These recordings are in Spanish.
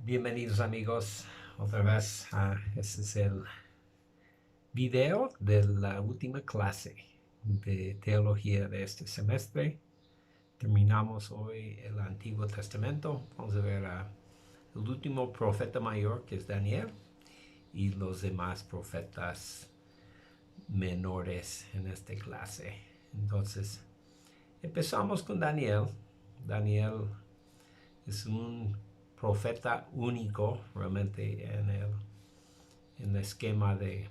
Bienvenidos amigos otra vez a este es el video de la última clase de teología de este semestre. Terminamos hoy el Antiguo Testamento. Vamos a ver el último profeta mayor, que es Daniel, y los demás profetas menores en esta clase. Entonces empezamos con Daniel. Daniel es un profeta único realmente en el esquema de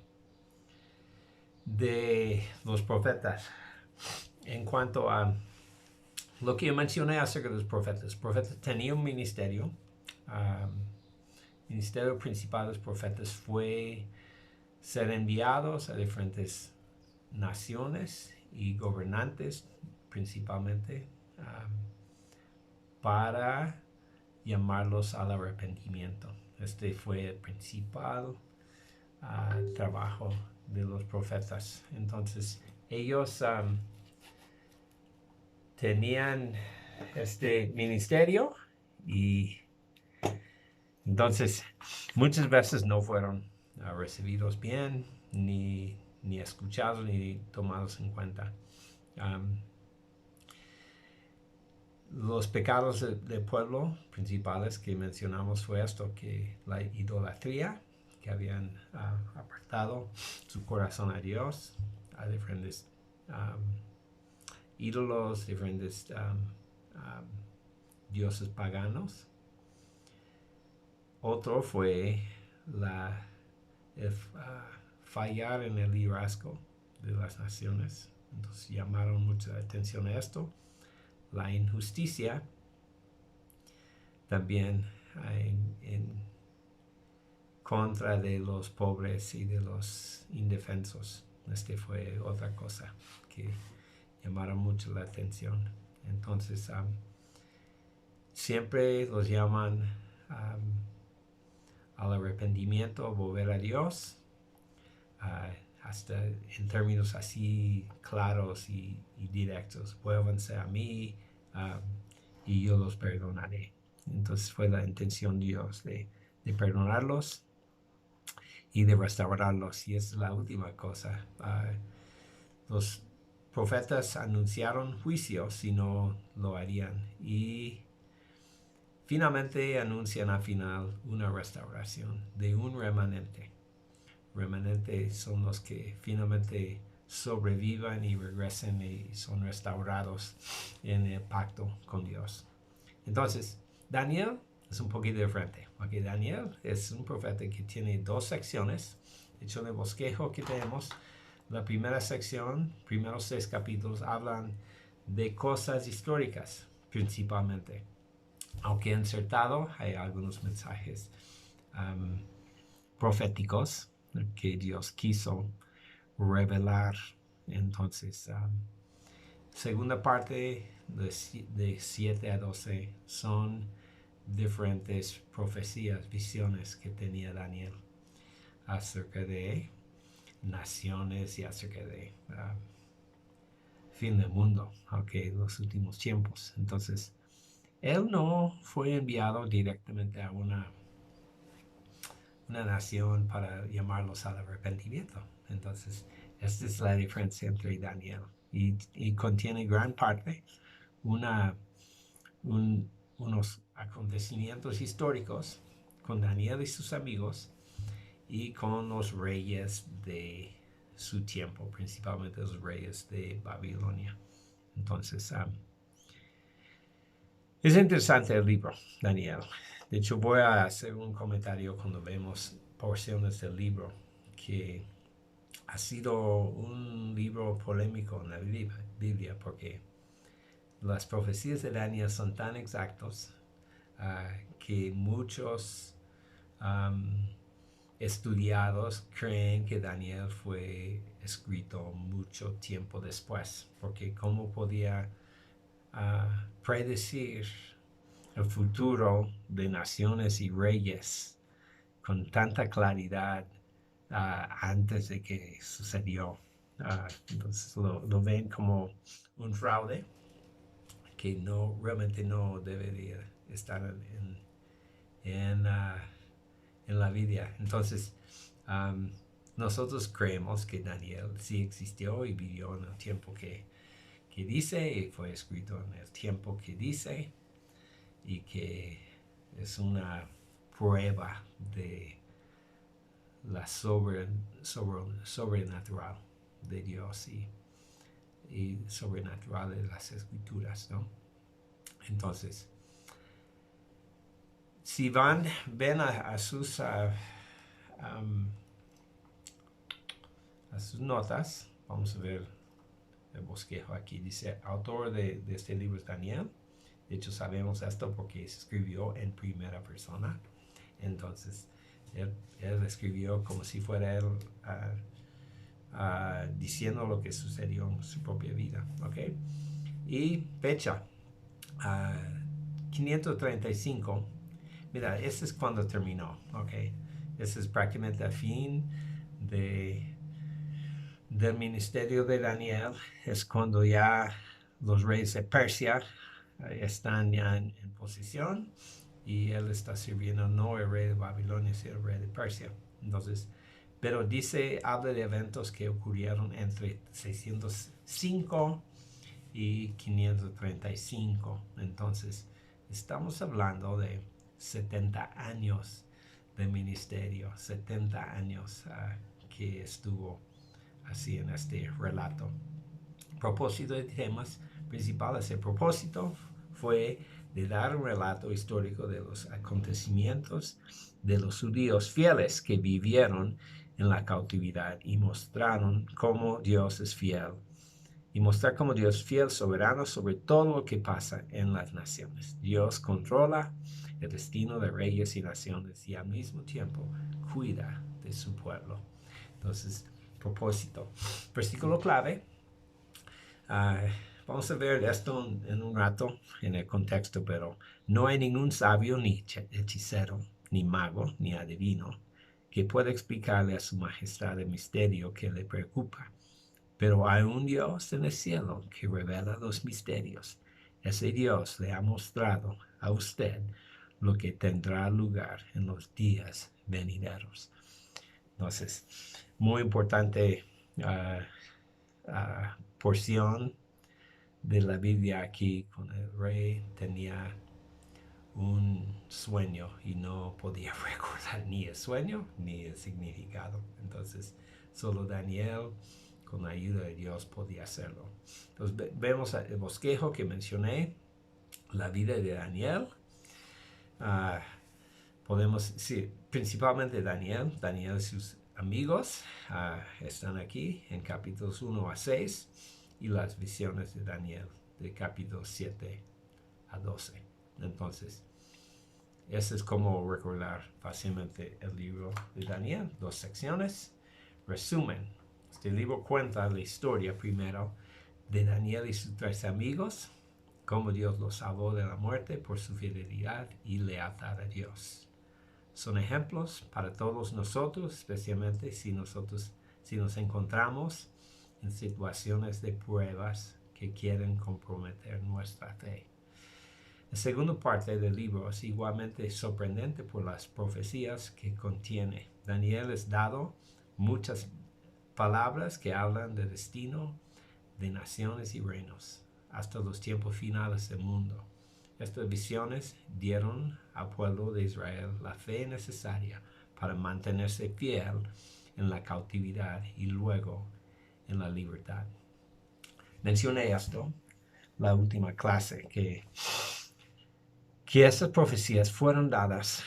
los profetas. En cuanto a lo que yo mencioné acerca de los profetas tenían un ministerio. El ministerio principal de los profetas fue ser enviados a diferentes naciones y gobernantes principalmente para llamarlos al arrepentimiento. Este fue el principal trabajo de los profetas. Entonces ellos tenían este ministerio y entonces muchas veces no fueron recibidos bien, ni escuchados, ni tomados en cuenta. Los pecados del pueblo principales que mencionamos fue esto, que la idolatría, que habían apartado su corazón a Dios, a diferentes ídolos, diferentes dioses paganos. Otro fue fallar en el liderazgo de las naciones. Entonces llamaron mucha atención a esto. La injusticia también en contra de los pobres y de los indefensos. Este fue otra cosa que llamaron mucho la atención. Entonces siempre los llaman al arrepentimiento, a volver a Dios, hasta en términos así claros y directos. Vuélvanse a mí y yo los perdonaré. Entonces fue la intención de Dios de perdonarlos y de restaurarlos. Y es la última cosa. Los profetas anunciaron juicio si no lo harían. Y finalmente anuncian al final una restauración de un remanente. Remanentes son los que finalmente sobrevivan y regresen y son restaurados en el pacto con Dios. Entonces, Daniel es un poquito diferente, porque Daniel es un profeta que tiene dos secciones. De hecho, en el bosquejo que tenemos, la primera sección, primeros 6 capítulos, hablan de cosas históricas principalmente. Aunque insertado hay algunos mensajes proféticos que Dios quiso revelar. Entonces, segunda parte de 7 a 12 son diferentes profecías, visiones que tenía Daniel acerca de naciones y acerca de fin del mundo, los últimos tiempos. Entonces, él no fue enviado directamente a una nación para llamarlos al arrepentimiento. Entonces, esta es la diferencia entre Daniel. Y contiene gran parte unos acontecimientos históricos con Daniel y sus amigos y con los reyes de su tiempo, principalmente los reyes de Babilonia. Entonces, es interesante el libro, Daniel. De hecho, voy a hacer un comentario cuando vemos porciones del libro, que ha sido un libro polémico en la Biblia, porque las profecías de Daniel son tan exactos que muchos estudiados creen que Daniel fue escrito mucho tiempo después, porque cómo podía predecir el futuro de naciones y reyes con tanta claridad antes de que sucedió. Entonces lo ven como un fraude que realmente no debería estar en la vida. Entonces, nosotros creemos que Daniel sí existió y vivió en el tiempo que dice, y fue escrito en el tiempo que dice, y que es una prueba de la sobrenatural de Dios y sobrenatural de las escrituras, ¿no? Entonces, si ven a sus notas, vamos a ver el bosquejo aquí. Dice, autor de este libro es Daniel. De hecho, sabemos esto porque se escribió en primera persona. Entonces, él escribió como si fuera él diciendo lo que sucedió en su propia vida. ¿Ok? Y fecha, 535. Mira, ese es cuando terminó. ¿Ok? Ese es prácticamente el fin del ministerio de Daniel. Es cuando ya los reyes de Persia están ya en posición y él está sirviendo no el rey de Babilonia, sino el rey de Persia. Entonces, pero dice, habla de eventos que ocurrieron entre 605 y 535. Entonces, estamos hablando de 70 años de ministerio, 70 años que estuvo así en este relato. Propósito de temas principales. El propósito fue de dar un relato histórico de los acontecimientos de los judíos fieles que vivieron en la cautividad y mostraron cómo Dios es fiel. Y mostrar cómo Dios es fiel, soberano sobre todo lo que pasa en las naciones. Dios controla el destino de reyes y naciones y al mismo tiempo cuida de su pueblo. Entonces, propósito. Versículo clave. Vamos a ver esto en un rato en el contexto, pero no hay ningún sabio, ni hechicero, ni mago, ni adivino que pueda explicarle a su majestad el misterio que le preocupa. Pero hay un Dios en el cielo que revela los misterios. Ese Dios le ha mostrado a usted lo que tendrá lugar en los días venideros. Entonces, muy importante porción de la Biblia aquí, con el rey tenía un sueño y no podía recordar ni el sueño ni el significado. Entonces, solo Daniel, con la ayuda de Dios, podía hacerlo. Entonces, vemos el bosquejo que mencioné, la vida de Daniel. Podemos decir, principalmente Daniel y sus amigos están aquí en capítulos 1 a 6 y las visiones de Daniel de capítulos 7 a 12. Entonces, eso es como recordar fácilmente el libro de Daniel. 2 secciones. Resumen. Este libro cuenta la historia primero de Daniel y sus 3 amigos, cómo Dios los salvó de la muerte por su fidelidad y lealtad a Dios. Son ejemplos para todos nosotros, especialmente si nos encontramos en situaciones de pruebas que quieren comprometer nuestra fe. La segunda parte del libro es igualmente sorprendente por las profecías que contiene. Daniel es dado muchas palabras que hablan del destino de naciones y reinos hasta los tiempos finales del mundo. Estas visiones dieron al pueblo de Israel la fe necesaria para mantenerse fiel en la cautividad y luego en la libertad. Mencioné esto, la última clase, que estas profecías fueron dadas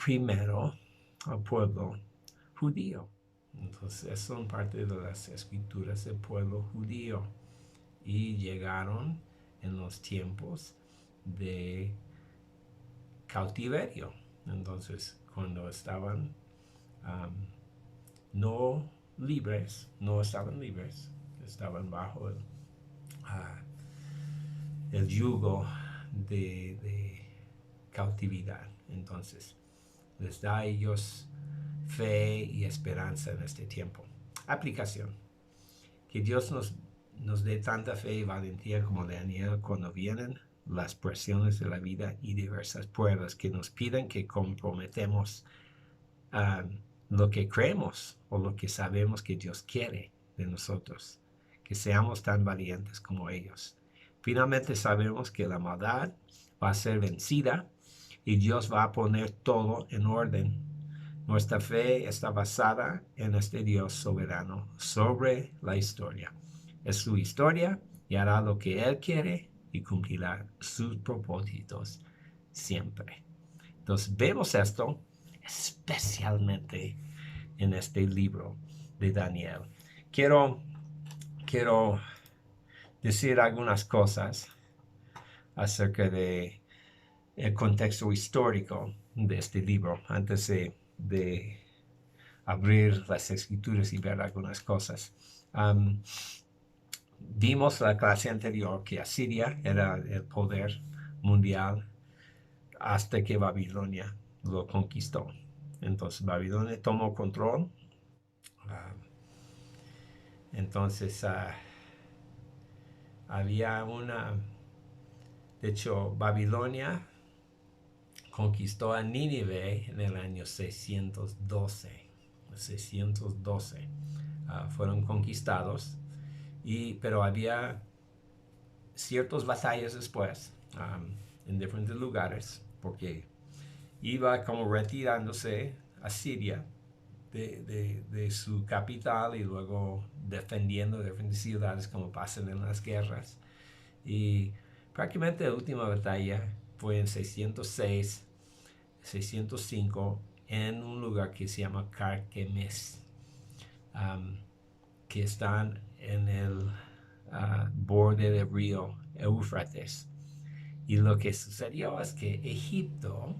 primero al pueblo judío. Entonces son parte de las escrituras del pueblo judío y llegaron en los tiempos de cautiverio. Entonces, cuando estaban no estaban libres, estaban bajo el yugo de cautividad. Entonces, les da a ellos fe y esperanza en este tiempo. Aplicación. Que Dios nos dé tanta fe y valentía como Daniel cuando vienen las presiones de la vida y diversas pruebas que nos piden que comprometemos lo que creemos o lo que sabemos que Dios quiere de nosotros, que seamos tan valientes como ellos. Finalmente sabemos que la maldad va a ser vencida y Dios va a poner todo en orden. Nuestra fe está basada en este Dios soberano sobre la historia. Es su historia y hará lo que Él quiere y cumplirá sus propósitos siempre. Entonces vemos esto especialmente en este libro de Daniel. Quiero decir algunas cosas acerca de el contexto histórico de este libro antes de abrir las escrituras y ver algunas cosas. Vimos la clase anterior que Asiria era el poder mundial hasta que Babilonia lo conquistó. Entonces Babilonia tomó control. Entonces había de hecho Babilonia conquistó a Nínive en el año 612. Fueron conquistados, pero había ciertas batallas después en diferentes lugares, porque iba como retirándose a Siria de su capital y luego defendiendo diferentes ciudades como pasan en las guerras. Y prácticamente la última batalla fue en 606, 605 en un lugar que se llama Carquemes, que están en el borde del río Éufrates. Y lo que sucedió es que Egipto,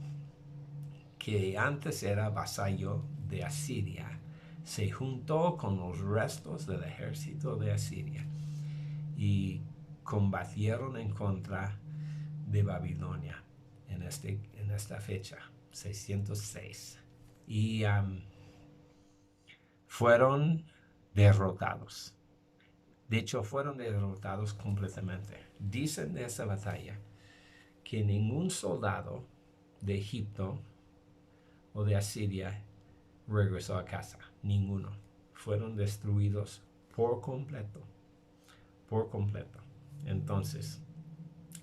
que antes era vasallo de Asiria, se juntó con los restos del ejército de Asiria y combatieron en contra de Babilonia en esta fecha, 606. Y fueron derrotados. De hecho, fueron derrotados completamente. Dicen de esa batalla que ningún soldado de Egipto o de Asiria regresó a casa. Ninguno. Fueron destruidos por completo. Por completo. Entonces,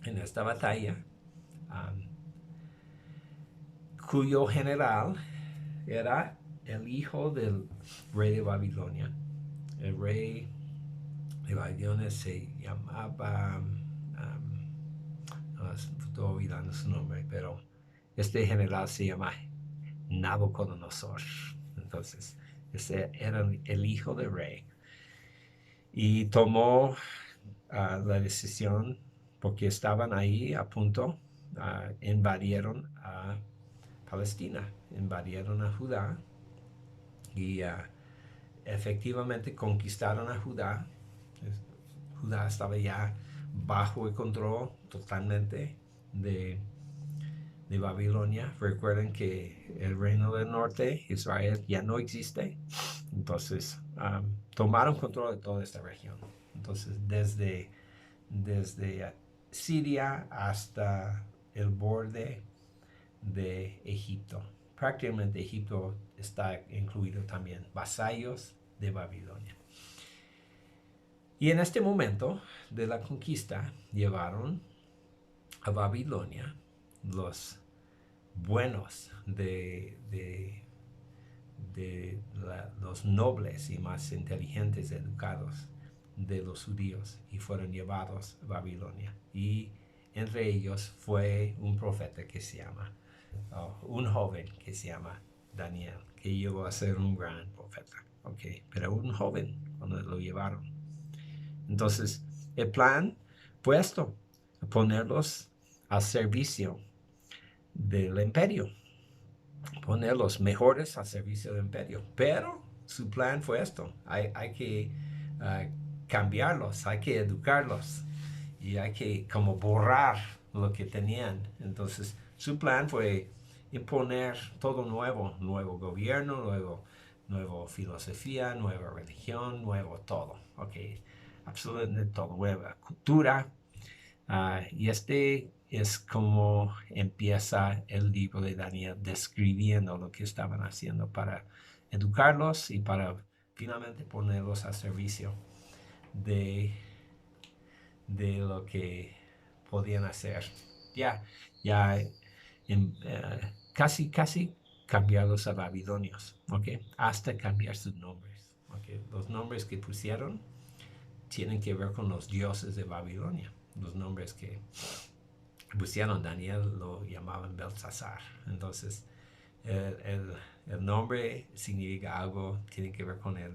en esta batalla, cuyo general era el hijo del rey de Babilonia. El rey de Babilonia se llamaba, estoy olvidando su nombre, pero este general se llama Nabucodonosor. Entonces, ese era el hijo del rey. Y tomó la decisión, porque estaban ahí a punto, invadieron a Palestina, invadieron a Judá y efectivamente conquistaron a Judá. Judá estaba ya bajo el control totalmente de Babilonia. Recuerden que el reino del norte, Israel, ya no existe. Entonces, tomaron control de toda esta región. Entonces, desde Siria hasta el borde de Egipto. Prácticamente Egipto está incluido también, vasallos de Babilonia. Y en este momento de la conquista llevaron a Babilonia los buenos los nobles y más inteligentes, educados de los judíos, y fueron llevados a Babilonia. Y entre ellos fue un profeta que se llama, un joven que se llama Daniel, que llegó a ser un gran profeta. Pero un joven cuando lo llevaron. Entonces, el plan fue esto: ponerlos al servicio del imperio, poner los mejores al servicio del imperio. Pero su plan fue esto: hay que cambiarlos, hay que educarlos y hay que como borrar lo que tenían. Entonces, su plan fue imponer todo nuevo gobierno, nueva filosofía, nueva religión, nuevo todo. Absolutamente todo, nueva cultura, Y este es como empieza el libro de Daniel describiendo lo que estaban haciendo para educarlos y para finalmente ponerlos a servicio de, de lo que podían hacer. Ya casi cambiarlos a babilonios, ¿ok? Hasta cambiar sus nombres, ¿ok? Los nombres que pusieron tienen que ver con los dioses de Babilonia. Los nombres que pusieron, Daniel lo llamaban Belsasar. Entonces, el nombre significa algo, tiene que ver con el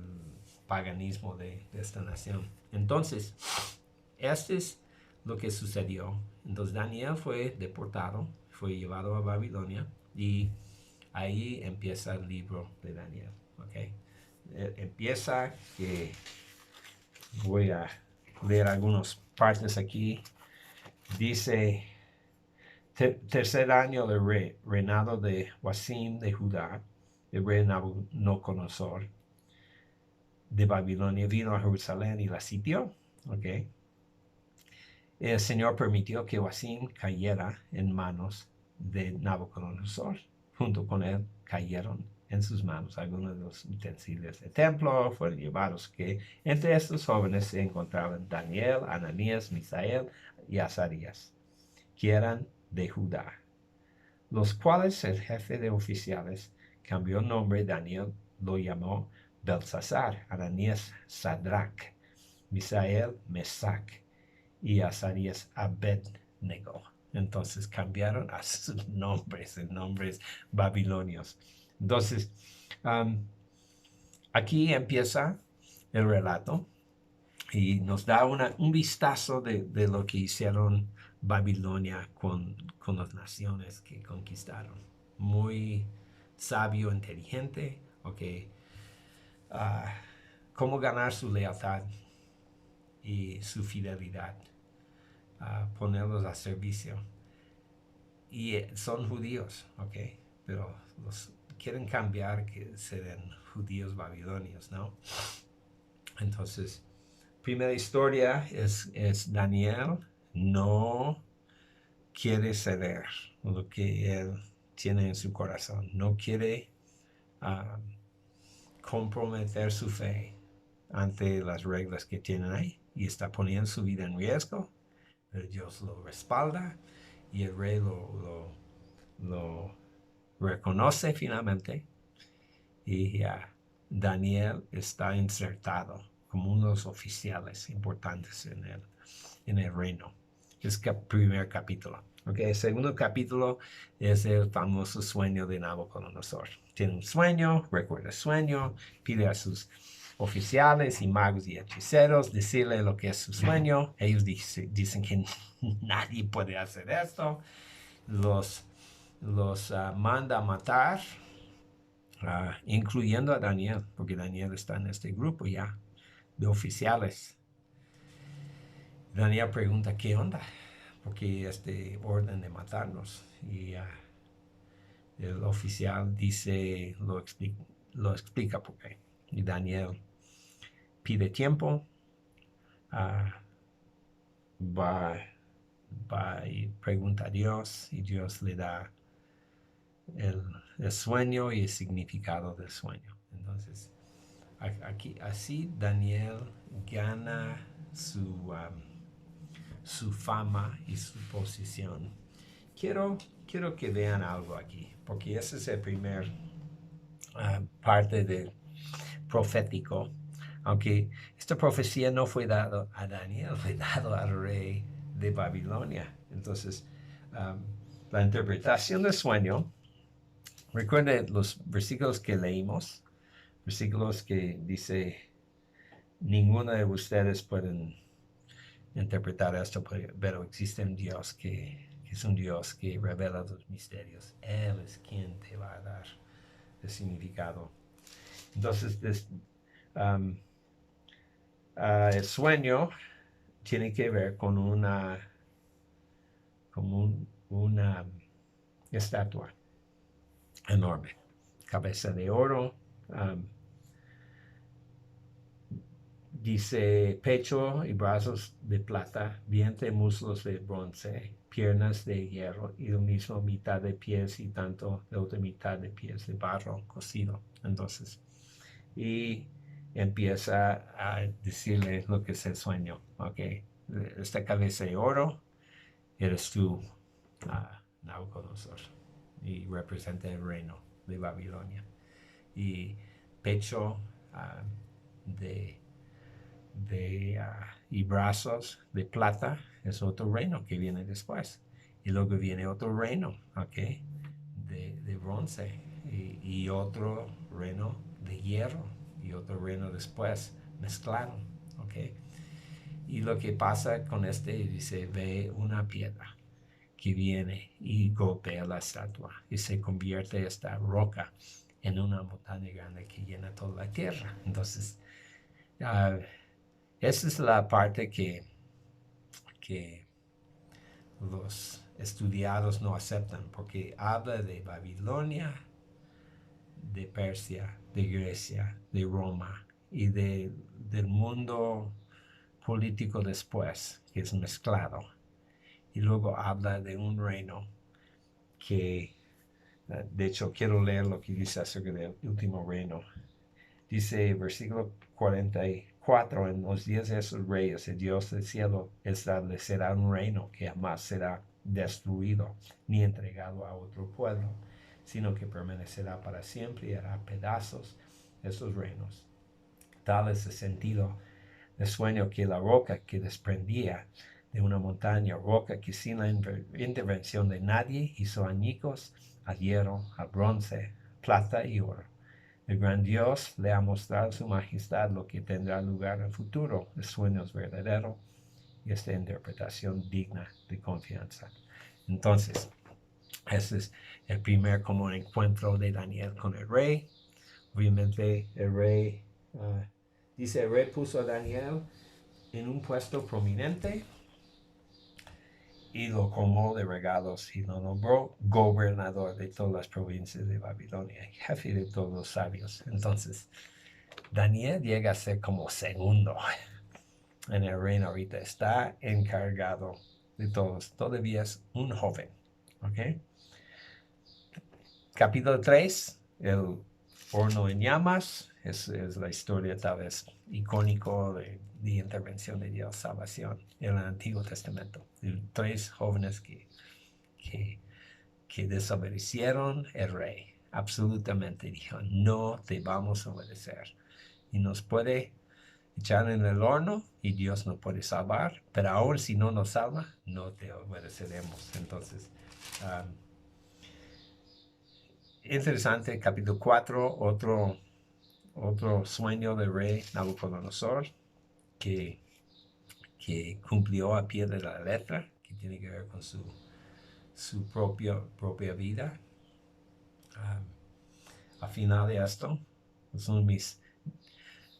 paganismo de esta nación. Entonces, este es lo que sucedió. Entonces, Daniel fue deportado, fue llevado a Babilonia y ahí empieza el libro de Daniel. ¿Okay? Empieza que voy a leer algunas partes aquí. Dice, tercer año del reinado de Wasim de Judá, el rey Nabucodonosor de Babilonia vino a Jerusalén y la sitió. ¿Okay? El Señor permitió que Wasim cayera en manos de Nabucodonosor. Junto con él cayeron en sus manos algunos de los utensilios del templo, fueron llevados, que entre estos jóvenes se encontraban Daniel, Ananías, Misael y Azarías, que eran de Judá, los cuales el jefe de oficiales cambió el nombre. Daniel lo llamó Belsasar, Ananías Sadrach, Misael Mesac y Azarías Abednego. Entonces cambiaron a sus nombres, en nombres babilonios. Entonces, aquí empieza el relato y nos da un vistazo de lo que hicieron Babilonia con las naciones que conquistaron. Muy sabio, inteligente, ok. Cómo ganar su lealtad y su fidelidad, ponerlos a servicio. Y son judíos, ok, pero los quieren cambiar que sean judíos babilonios, ¿no? Entonces, primera historia es Daniel no quiere ceder lo que él tiene en su corazón, no quiere comprometer su fe ante las reglas que tienen ahí y está poniendo su vida en riesgo, pero Dios lo respalda y el rey lo reconoce finalmente y Daniel está insertado como uno de los oficiales importantes en el reino. Es el primer capítulo. Okay, el segundo capítulo es el famoso sueño de Nabucodonosor. Tiene un sueño, recuerda el sueño, pide a sus oficiales y magos y hechiceros decirle lo que es su sueño. Ellos dicen que nadie puede hacer esto. Los manda a matar, incluyendo a Daniel, porque Daniel está en este grupo ya de oficiales. Daniel pregunta, ¿qué onda? Porque este orden de matarnos. Y el oficial dice, lo explica por qué. Y Daniel pide tiempo, va y pregunta a Dios y Dios le da el sueño y el significado del sueño. Entonces, aquí, así Daniel gana su fama y su posición. Quiero que vean algo aquí, porque ese es el primer parte del profético. Aunque esta profecía no fue dada a Daniel, fue dado al rey de Babilonia. Entonces, la interpretación del sueño, recuerden los versículos que leímos, versículos que dice, ninguno de ustedes pueden interpretar esto, pero existe un Dios que es un Dios que revela los misterios. Él es quien te va a dar el significado. Entonces, el sueño tiene que ver con una estatua enorme, cabeza de oro, Dice pecho y brazos de plata, vientre, muslos de bronce, piernas de hierro y lo mismo mitad de pies y tanto la otra mitad de pies de barro cocido. Entonces, y empieza a decirle lo que es el sueño. Ok, esta cabeza de oro eres tú, Nabucodonosor, y representa el reino de Babilonia. Y pecho de y brazos de plata es otro reino que viene después. Y luego viene otro reino, ¿ok? De bronce y otro reino de hierro y otro reino después mezclado, ¿ok? Y lo que pasa con este, dice, ve una piedra que viene y golpea la estatua y se convierte esta roca en una montaña grande que llena toda la tierra. Entonces, esa es la parte que los estudiados no aceptan, porque habla de Babilonia, de Persia, de Grecia, de Roma y del mundo político después, que es mezclado. Y luego habla de un reino que, de hecho, quiero leer lo que dice acerca del último reino. Dice versículo 44, en los días de esos reyes, el Dios del cielo establecerá un reino que jamás será destruido ni entregado a otro pueblo, sino que permanecerá para siempre y hará pedazos esos reinos. Tal es el sentido del sueño que la roca que desprendía de una montaña, roca que sin la intervención de nadie hizo añicos al hierro, al bronce, plata y oro. El gran Dios le ha mostrado su majestad lo que tendrá lugar en el futuro. El sueño es verdadero y esta interpretación digna de confianza. Entonces, ese es el primer como encuentro de Daniel con el rey. Obviamente el rey, dice el rey puso a Daniel en un puesto prominente y lo colmó de regalos y lo nombró gobernador de todas las provincias de Babilonia, jefe de todos los sabios. Entonces, Daniel llega a ser como segundo en el reino ahorita. Está encargado de todos. Todavía es un joven. ¿Ok? Capítulo 3, el horno en llamas. Es la historia tal vez icónico de intervención de Dios, salvación en el Antiguo Testamento. Tres jóvenes que desobedecieron el rey. Absolutamente dijo, no te vamos a obedecer. Y nos puede echar en el horno y Dios nos puede salvar, pero aún si no nos salva, no te obedeceremos. Entonces, interesante, capítulo 4, otro sueño del rey Nabucodonosor que cumplió a pie de la letra, que tiene que ver con su propia vida. Al final de esto, son mis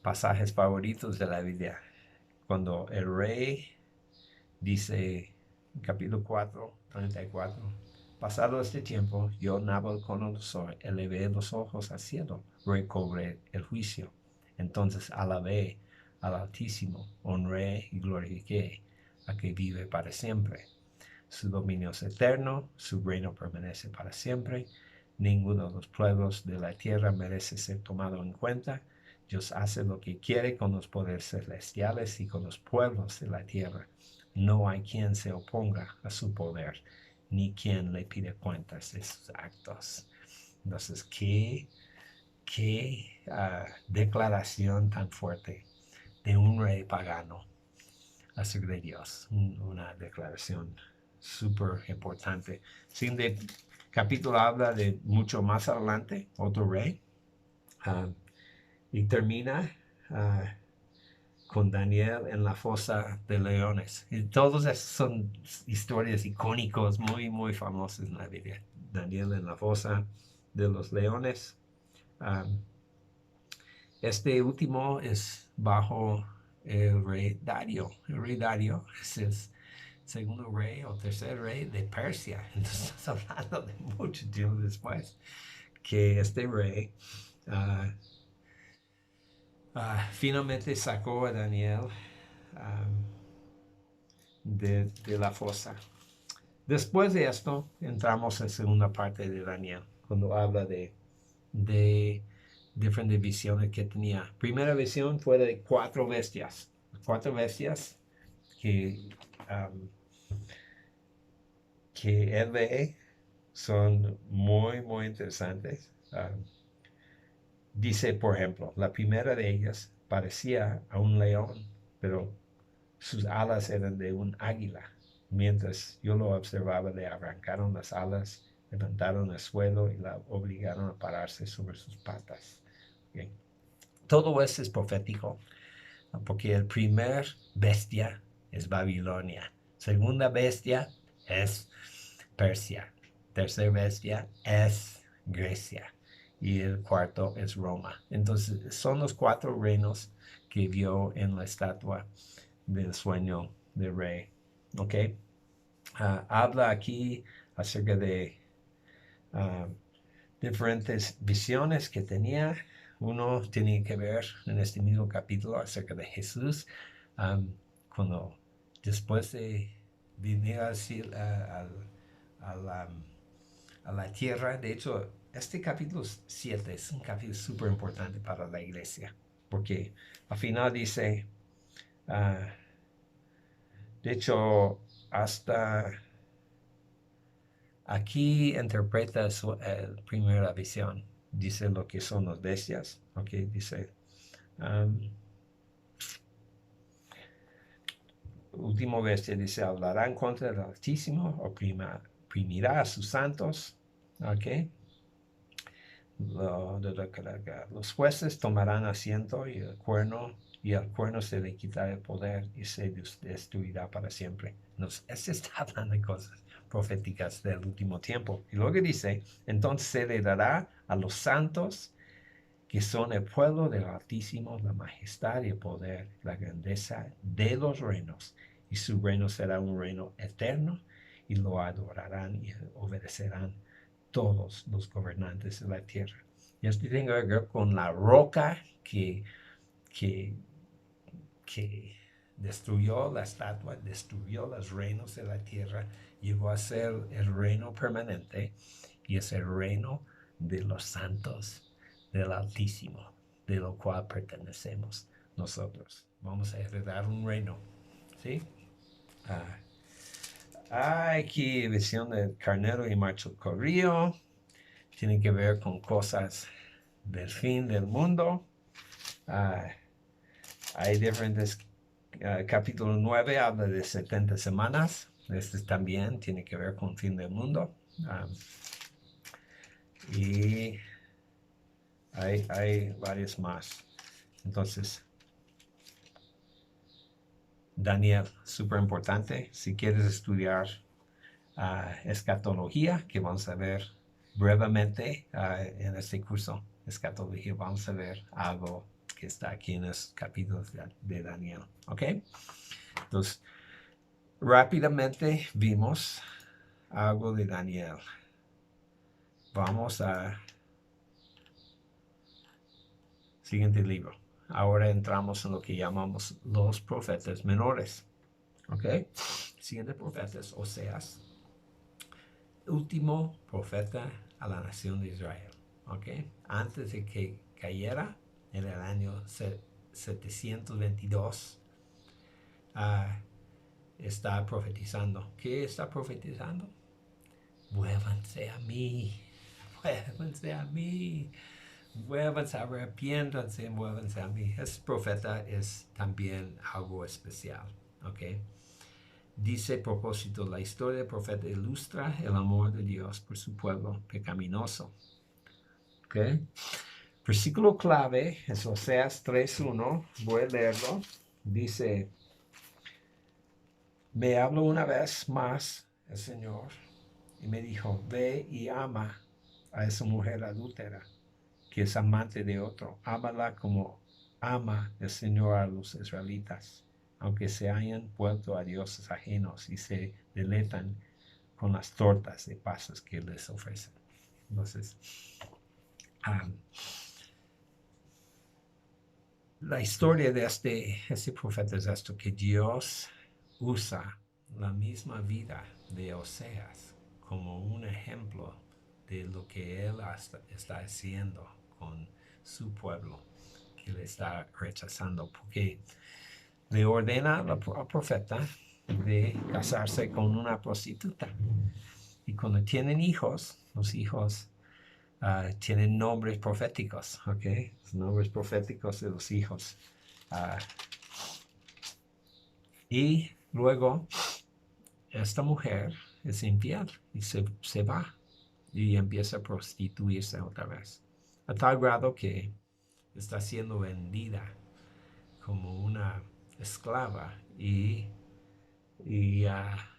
pasajes favoritos de la Biblia. Cuando el rey dice en capítulo 4, 34, pasado este tiempo, yo Nabucodonosor elevé los ojos al cielo, recobré el juicio. Entonces alabé al Altísimo, honré y glorifiqué a que vive para siempre. Su dominio es eterno, su reino permanece para siempre. Ninguno de los pueblos de la tierra merece ser tomado en cuenta. Dios hace lo que quiere con los poderes celestiales y con los pueblos de la tierra. No hay quien se oponga a su poder, ni quien le pide cuentas de sus actos. Entonces, qué declaración tan fuerte de un rey pagano acerca de Dios. Una declaración súper importante. Siguiente capítulo habla de mucho más adelante, otro rey, y termina con Daniel en la fosa de leones. Y todas esas son historias icónicas, muy, muy famosas en la Biblia. Daniel en la fosa de los leones. Este último es bajo el rey Darío. El rey Darío es el segundo rey o tercer rey de Persia. Entonces estamos hablando de mucho tiempo después que este rey finalmente sacó a Daniel de la fosa. Después de esto, entramos en la segunda parte de Daniel, cuando habla de diferentes visiones que tenía. Primera visión fue de 4 bestias. 4 bestias que, que él ve son muy, muy interesantes. Dice, por ejemplo, la primera de ellas parecía a un león, pero sus alas eran de un águila. Mientras yo lo observaba, le arrancaron las alas, levantaron el suelo y la obligaron a pararse sobre sus patas. Okay. Todo esto es profético, porque el primer bestia es Babilonia, segunda bestia es Persia, tercera bestia es Grecia y el cuarto es Roma. Entonces son los 4 reinos que vio en la estatua del sueño del rey. ¿Ok? Habla aquí acerca de diferentes visiones que tenía. Uno tiene que ver en este mismo capítulo acerca de Jesús, cuando después de venir a la tierra, de hecho, este capítulo 7 es un capítulo súper importante para la iglesia, porque al final dice, de hecho, hasta aquí interpreta su primera visión. Dice lo que son las bestias. Ok, dice. Último bestia dice: hablarán contra el Altísimo, oprimirá a sus santos. Ok. Los jueces tomarán asiento y al cuerno se le quitará el poder y se destruirá para siempre. Este está hablando de cosas proféticas del último tiempo. Y luego dice: entonces se le dará a los santos que son el pueblo del Altísimo la majestad y el poder, la grandeza de los reinos. Y su reino será un reino eterno y lo adorarán y obedecerán todos los gobernantes de la tierra. Y esto tiene que ver con la roca que destruyó la estatua, destruyó los reinos de la tierra, llegó a ser el reino permanente y es el reino de los santos del Altísimo, de lo cual pertenecemos nosotros. Vamos a heredar un reino, ¿sí? Aquí visión del carnero y macho corrío, tiene que ver con cosas del fin del mundo. Hay diferentes capítulo 9 habla de 70 semanas. Este también tiene que ver con el fin del mundo. Y hay varios más. Entonces, Daniel, súper importante. Si quieres estudiar escatología, que vamos a ver brevemente en este curso, escatología, vamos a ver algo que está aquí en los capítulos de Daniel. ¿Ok? Entonces, rápidamente vimos algo de Daniel. Vamos a siguiente libro. Ahora entramos en lo que llamamos los profetas menores. ¿Ok? Siguiente profeta es Oseas, último profeta a la nación de Israel. ¿Ok? Antes de que cayera en el año 722, está profetizando. ¿Qué está profetizando? Vuélvanse a mí, vuélvanse a mí, vuélvanse, arrepiéntanse, vuélvanse a mí. Este profeta es también algo especial, ¿ok? Dice propósito, la historia del profeta ilustra el amor de Dios por su pueblo pecaminoso, ¿ok? Versículo clave es Oseas 3:1, voy a leerlo. Dice: me habló una vez más el Señor y me dijo: ve y ama a esa mujer adúltera, que es amante de otro. Ámala como ama el Señor a los israelitas, aunque se hayan vuelto a dioses ajenos y se deleitan con las tortas de pasas que les ofrecen. Entonces, La historia de este profeta es esto, que Dios usa la misma vida de Oseas como un ejemplo de lo que él está haciendo con su pueblo, que le está rechazando, porque le ordena al profeta de casarse con una prostituta. Y cuando tienen hijos, los hijos tienen nombres proféticos, ¿ok? Los nombres proféticos de los hijos. Uh, y luego esta mujer es infiel y se va y empieza a prostituirse otra vez. A tal grado que está siendo vendida como una esclava y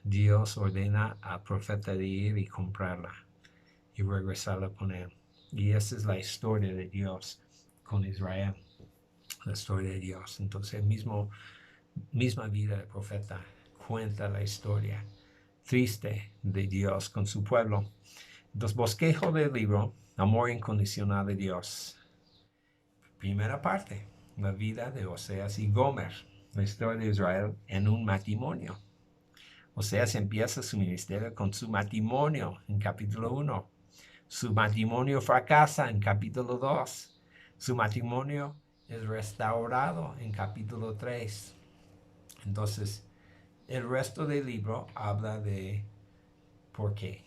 Dios ordena al profeta de ir y comprarla y regresarla con él. Y esa es la historia de Dios con Israel, la historia de Dios. Entonces, misma vida del profeta cuenta la historia triste de Dios con su pueblo. Entonces, bosquejo del libro, Amor incondicional de Dios. Primera parte, la vida de Oseas y Gomer, la historia de Israel en un matrimonio. Oseas empieza su ministerio con su matrimonio en capítulo 1. Su matrimonio fracasa en capítulo 2. Su matrimonio es restaurado en capítulo 3. Entonces, el resto del libro habla de por qué,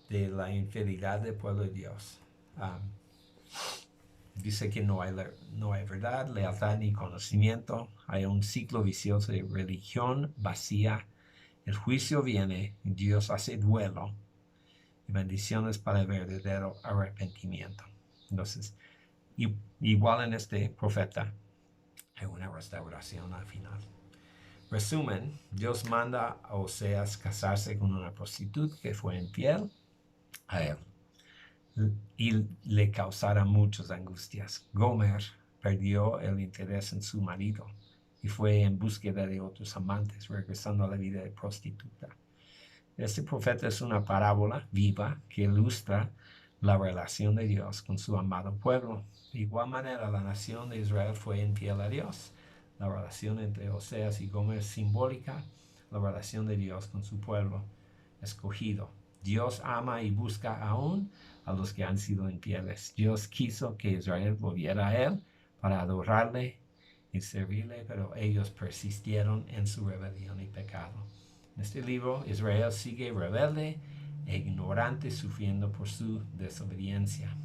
de la infidelidad del pueblo de Dios. Dice que no hay verdad, lealtad ni conocimiento. Hay un ciclo vicioso de religión vacía. El juicio viene, Dios hace duelo y bendiciones para el verdadero arrepentimiento. Entonces, igual en este profeta, hay una restauración al final. Resumen, Dios manda a Oseas casarse con una prostituta que fue infiel a él y le causara muchas angustias. Gomer perdió el interés en su marido y fue en búsqueda de otros amantes, regresando a la vida de prostituta. Este profeta es una parábola viva que ilustra la relación de Dios con su amado pueblo. De igual manera, la nación de Israel fue infiel a Dios. La relación entre Oseas y Gomer es simbólica, la relación de Dios con su pueblo escogido. Dios ama y busca aún a los que han sido infieles. Dios quiso que Israel volviera a Él para adorarle y servirle, pero ellos persistieron en su rebelión y pecado. En este libro, Israel sigue rebelde e ignorante, sufriendo por su desobediencia.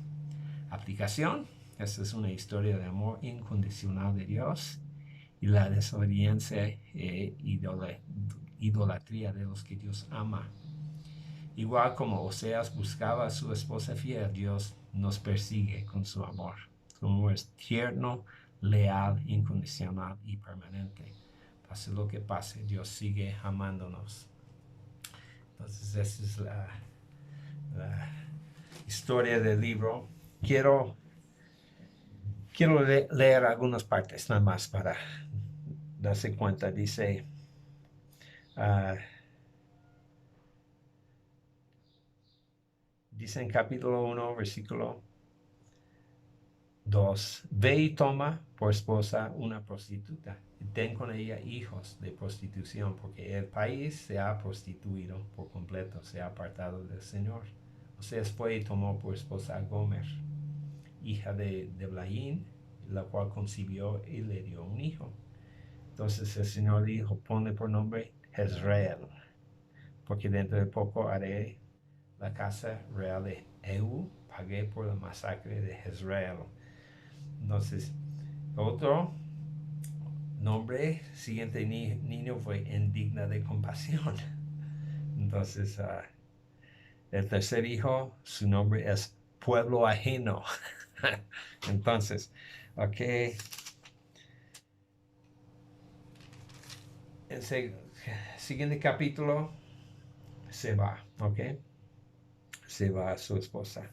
Aplicación: esta es una historia de amor incondicional de Dios y la desobediencia e idolatría de los que Dios ama. Igual como Oseas buscaba a su esposa fiel, Dios nos persigue con su amor. Su amor es tierno, leal, incondicional y permanente. Pase lo que pase, Dios sigue amándonos. Entonces, esa es la historia del libro. Quiero leer algunas partes nada más para darse cuenta. Dice, dice en capítulo 1, versículo 2, ve y toma por esposa una prostituta y ten con ella hijos de prostitución, porque el país se ha prostituido por completo, se ha apartado del Señor. Oseas fue y tomó por esposa a Gomer, hija de Deblaín, la cual concibió y le dio un hijo. Entonces el Señor dijo, ponle por nombre Jezreel, porque dentro de poco haré la casa real de Ehud, pagué por la masacre de Jezreel. Entonces, otro nombre, siguiente niño fue indigna de compasión. Entonces, el tercer hijo, su nombre es pueblo ajeno. Entonces, ok. El siguiente capítulo se va, ok. Se va a su esposa.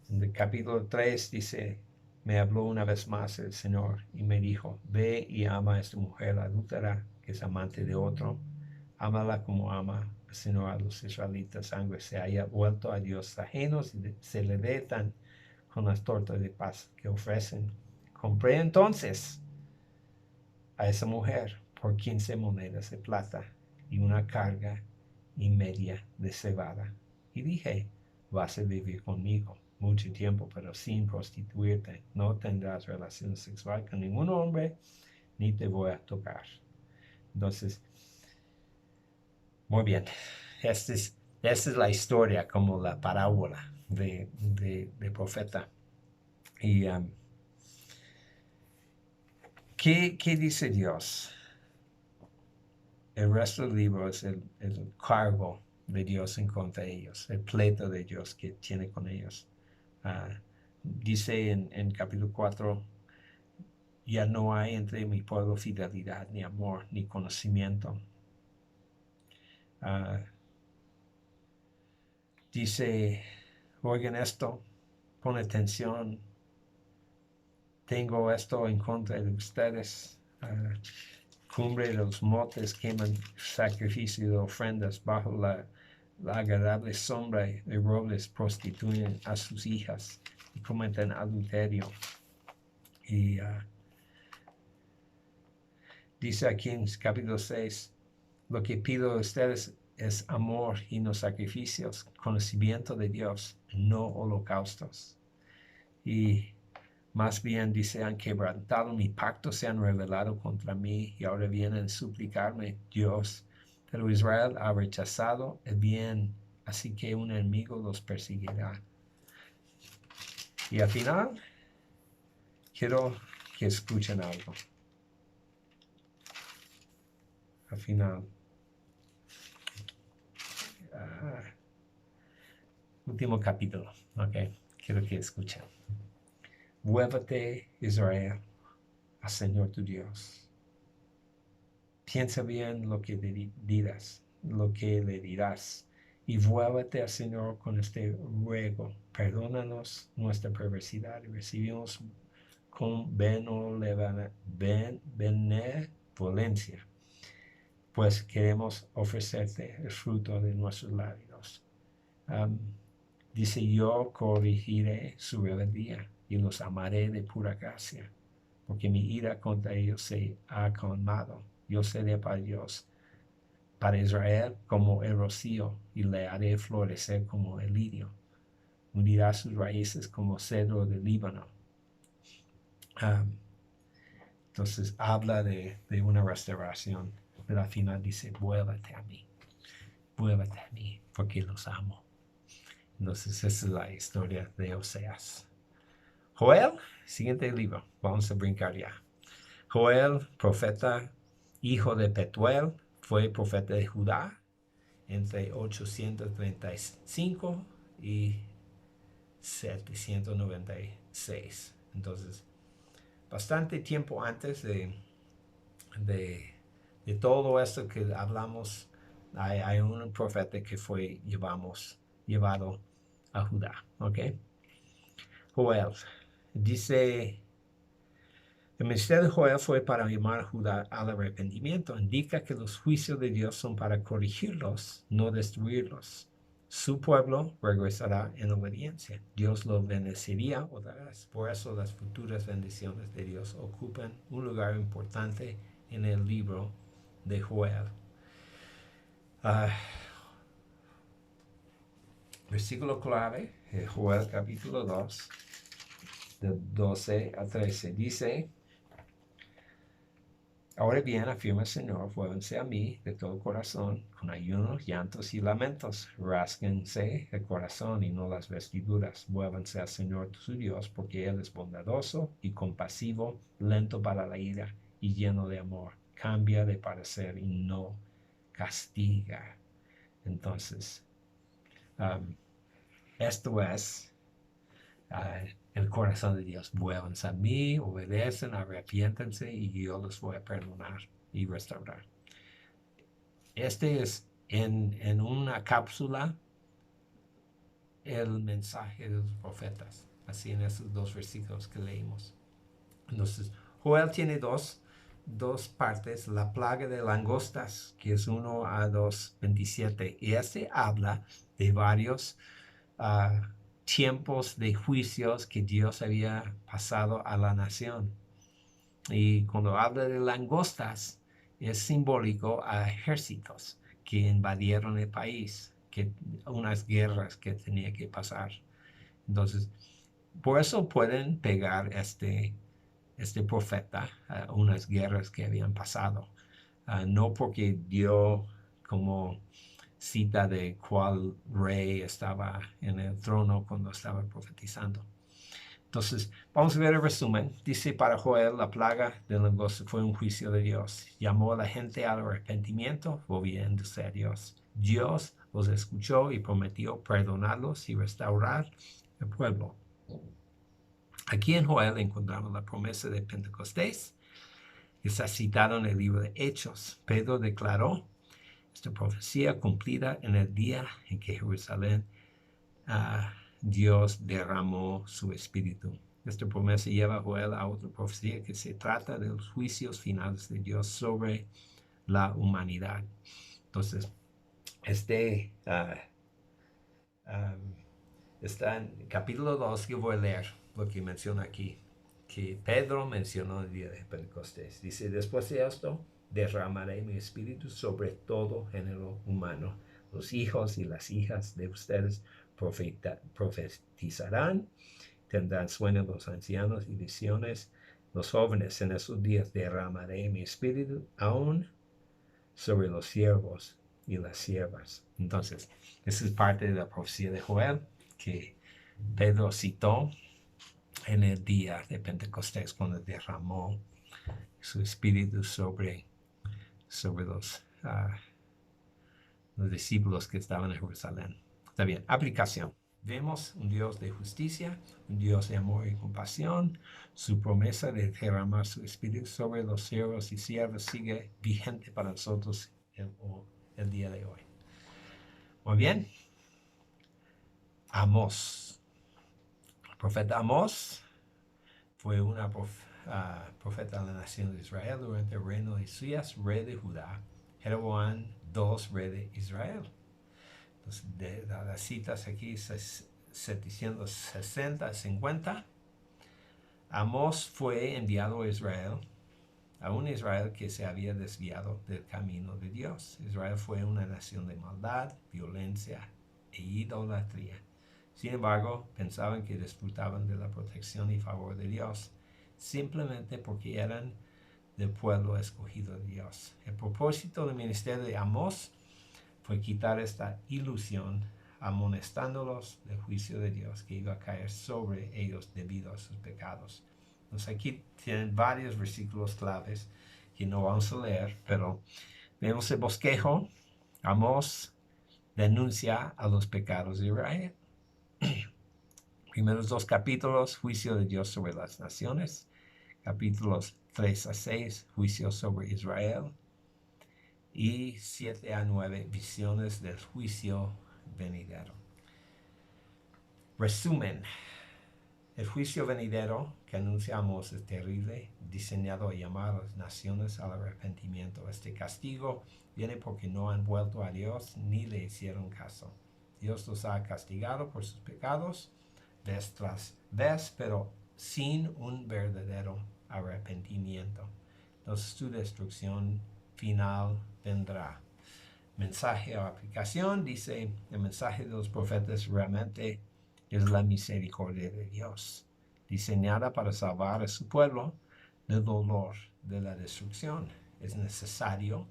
En el capítulo 3 dice, me habló una vez más el Señor y me dijo, ve y ama a esta mujer adúltera que es amante de otro. Ámala como ama el Señor a los israelitas, aunque se haya vuelto a dioses ajenos y se le dé tan con las tortas de paz que ofrecen. Compré entonces a esa mujer por 15 monedas de plata y una carga y media de cebada. Y dije, vas a vivir conmigo mucho tiempo, pero sin prostituirte. No tendrás relación sexual con ningún hombre, ni te voy a tocar. Entonces, muy bien. Esta es la historia, como la parábola de profeta. Y ¿qué dice Dios? El resto del libro es el cargo de Dios en contra de ellos, el pleito de Dios que tiene con ellos. Dice en capítulo 4, ya no hay entre mi pueblo fidelidad, ni amor, ni conocimiento. Dice, oigan esto, pon atención, tengo esto en contra de ustedes. Cumbre de los montes queman sacrificio de ofrendas bajo la agradable sombra de robles, prostituyen a sus hijas y cometen adulterio. Y dice aquí en capítulo 6, lo que pido a ustedes es amor y no sacrificios, conocimiento de Dios, no holocaustos. Y más bien dice, han quebrantado mi pacto, se han rebelado contra mí y ahora vienen a suplicarme, Dios. Pero Israel ha rechazado el bien, así que un enemigo los perseguirá. Y al final, quiero que escuchen algo. Al final, último capítulo, ok, quiero que escuchen. Vuélvete, Israel, al Señor tu Dios. Piensa bien lo que le dirás, y vuélvete al Señor con este ruego. Perdónanos nuestra perversidad y recibimos con benevolencia, pues queremos ofrecerte el fruto de nuestros labios. Dice, yo corregiré su rebeldía y los amaré de pura gracia, porque mi ira contra ellos se ha calmado. Yo seré para Dios, para Israel como el rocío, y le haré florecer como el lirio. Unirá sus raíces como cedro del Líbano. Entonces habla de una restauración, pero al final dice, vuélvete a mí, porque los amo. Entonces esa es la historia de Oseas. Joel, siguiente libro, vamos a brincar ya. Joel, profeta, hijo de Petuel, fue profeta de Judá entre 835 y 796. Entonces, bastante tiempo antes de todo esto que hablamos, hay un profeta que fue llevado a Judá. ¿Ok? Joel dice, el ministerio de Joel fue para llamar a Judá al arrepentimiento. Indica que los juicios de Dios son para corregirlos, no destruirlos. Su pueblo regresará en obediencia. Dios lo bendeciría otra vez. Por eso las futuras bendiciones de Dios ocupan un lugar importante en el libro de Joel. Versículo clave, Joel capítulo 2, de 12 a 13, dice, ahora bien, afirma el Señor, vuélvanse a mí de todo corazón, con ayunos, llantos y lamentos. Rásquense el corazón y no las vestiduras. Vuélvanse al Señor su Dios, porque Él es bondadoso y compasivo, lento para la ira y lleno de amor. Cambia de parecer y no castiga. Entonces, esto es el corazón de Dios. Vuélvanse a mí, obedecen, arrepiéntense y yo los voy a perdonar y restaurar. Este es en una cápsula el mensaje de los profetas, así en esos dos versículos que leímos. Entonces, Joel tiene dos partes, la plaga de langostas, que es 1 a 2:27, y este habla de varios tiempos de juicios que Dios había pasado a la nación. Y cuando habla de langostas, es simbólico a ejércitos que invadieron el país, que unas guerras que tenía que pasar. Entonces, por eso pueden pegar este profeta a unas guerras que habían pasado. No porque dio como cita de cuál rey estaba en el trono cuando estaba profetizando. Entonces, vamos a ver el resumen. Dice para Joel, la plaga del langosta fue un juicio de Dios. Llamó a la gente al arrepentimiento, volviéndose a Dios. Dios los escuchó y prometió perdonarlos y restaurar el pueblo. Aquí en Joel encontramos la promesa de Pentecostés, que está citado en el libro de Hechos. Pedro declaró esta profecía cumplida en el día en que Jerusalén Dios derramó su espíritu. Esta promesa lleva a Joel a otra profecía que se trata de los juicios finales de Dios sobre la humanidad. Entonces, está en capítulo 2 que voy a leer lo que menciona aquí, que Pedro mencionó el día de Pentecostés. Dice, después de esto, derramaré mi espíritu sobre todo género humano. Los hijos y las hijas de ustedes profetizarán, tendrán sueños los ancianos y visiones los jóvenes. En esos días derramaré mi espíritu aún sobre los siervos y las siervas. Entonces, esa es parte de la profecía de Joel que Pedro citó en el día de Pentecostés cuando derramó su espíritu sobre los discípulos que estaban en Jerusalén. Está bien, aplicación. Vemos un Dios de justicia, un Dios de amor y compasión. Su promesa de derramar su espíritu sobre los siervos y siervas sigue vigente para nosotros el día de hoy. Muy bien. Amós. El profeta Amós fue una profeta de la nación de Israel durante el reino de Usías, rey de Judá. Jeroboam II, rey de Israel. Entonces, de las citas aquí, 760-50. Amós fue enviado a Israel, a un Israel que se había desviado del camino de Dios. Israel fue una nación de maldad, violencia e idolatría. Sin embargo, pensaban que disfrutaban de la protección y favor de Dios, simplemente porque eran del pueblo escogido de Dios. El propósito del ministerio de Amós fue quitar esta ilusión, amonestándolos del juicio de Dios que iba a caer sobre ellos debido a sus pecados. Entonces aquí tienen varios versículos claves que no vamos a leer, pero vemos el bosquejo. Amós denuncia a los pecados de Israel. Primeros 2 capítulos, juicio de Dios sobre las naciones. Capítulos 3-6, juicio sobre Israel. Y 7-9, visiones del juicio venidero. Resumen. El juicio venidero que anunciamos es terrible, diseñado a llamar a las naciones al arrepentimiento. Este castigo viene porque no han vuelto a Dios ni le hicieron caso. Dios los ha castigado por sus pecados vez tras vez, pero sin un verdadero arrepentimiento. Entonces su destrucción final vendrá. Mensaje o aplicación, dice el mensaje de los profetas realmente es la misericordia de Dios, diseñada para salvar a su pueblo del dolor de la destrucción. Es necesario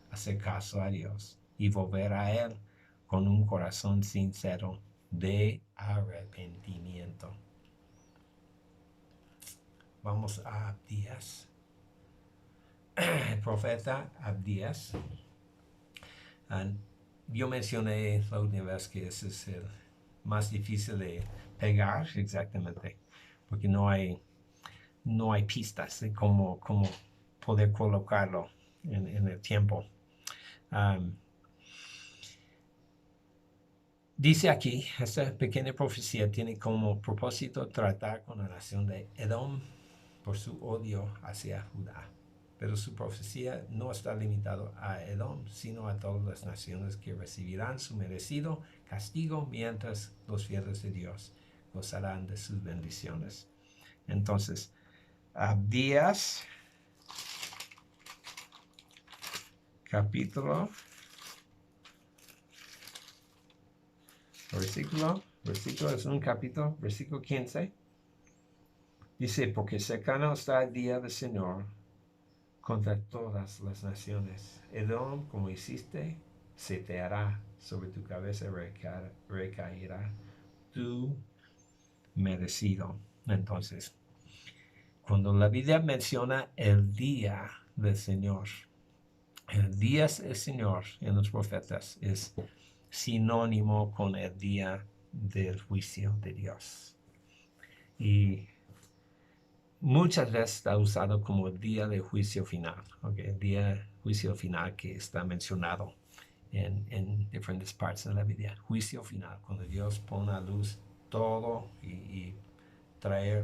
hacer caso a Dios y volver a Él con un corazón sincero de arrepentimiento. Vamos a Abdías. El profeta Abdías. Yo mencioné la última vez que ese es el más difícil de pegar exactamente, porque no hay pistas de cómo poder colocarlo en el tiempo. Dice aquí, esta pequeña profecía tiene como propósito tratar con la nación de Edom por su odio hacia Judá. Pero su profecía no está limitada a Edom, sino a todas las naciones que recibirán su merecido castigo mientras los fieles de Dios gozarán de sus bendiciones. Entonces, Abdías, capítulo, versículo es un capítulo, versículo 15. Dice, porque cercano está el día del Señor contra todas las naciones. Edom, como hiciste, se te hará, sobre tu cabeza recaerá tu merecido. Entonces, cuando la Biblia menciona el día del Señor, el día del Señor en los profetas es sinónimo con el día del juicio de Dios. Y muchas veces está usado como el día del juicio final, ¿okay? El día del juicio final que está mencionado en diferentes partes de la Biblia. Juicio final, cuando Dios pone a luz todo y trae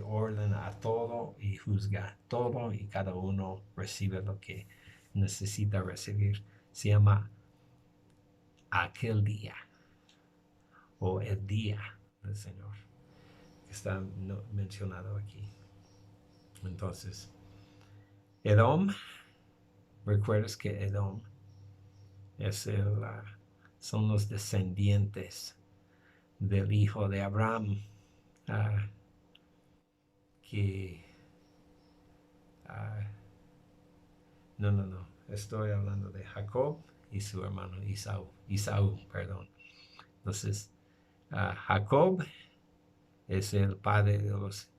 orden a todo y juzga todo y cada uno recibe lo que necesita recibir. Se llama aquel día o el día del Señor que está mencionado aquí. Entonces, Edom, recuerdas que Edom son los descendientes del hijo de Abraham, que no, estoy hablando de Jacob y su hermano Isaú, perdón. Entonces, Jacob es el padre de los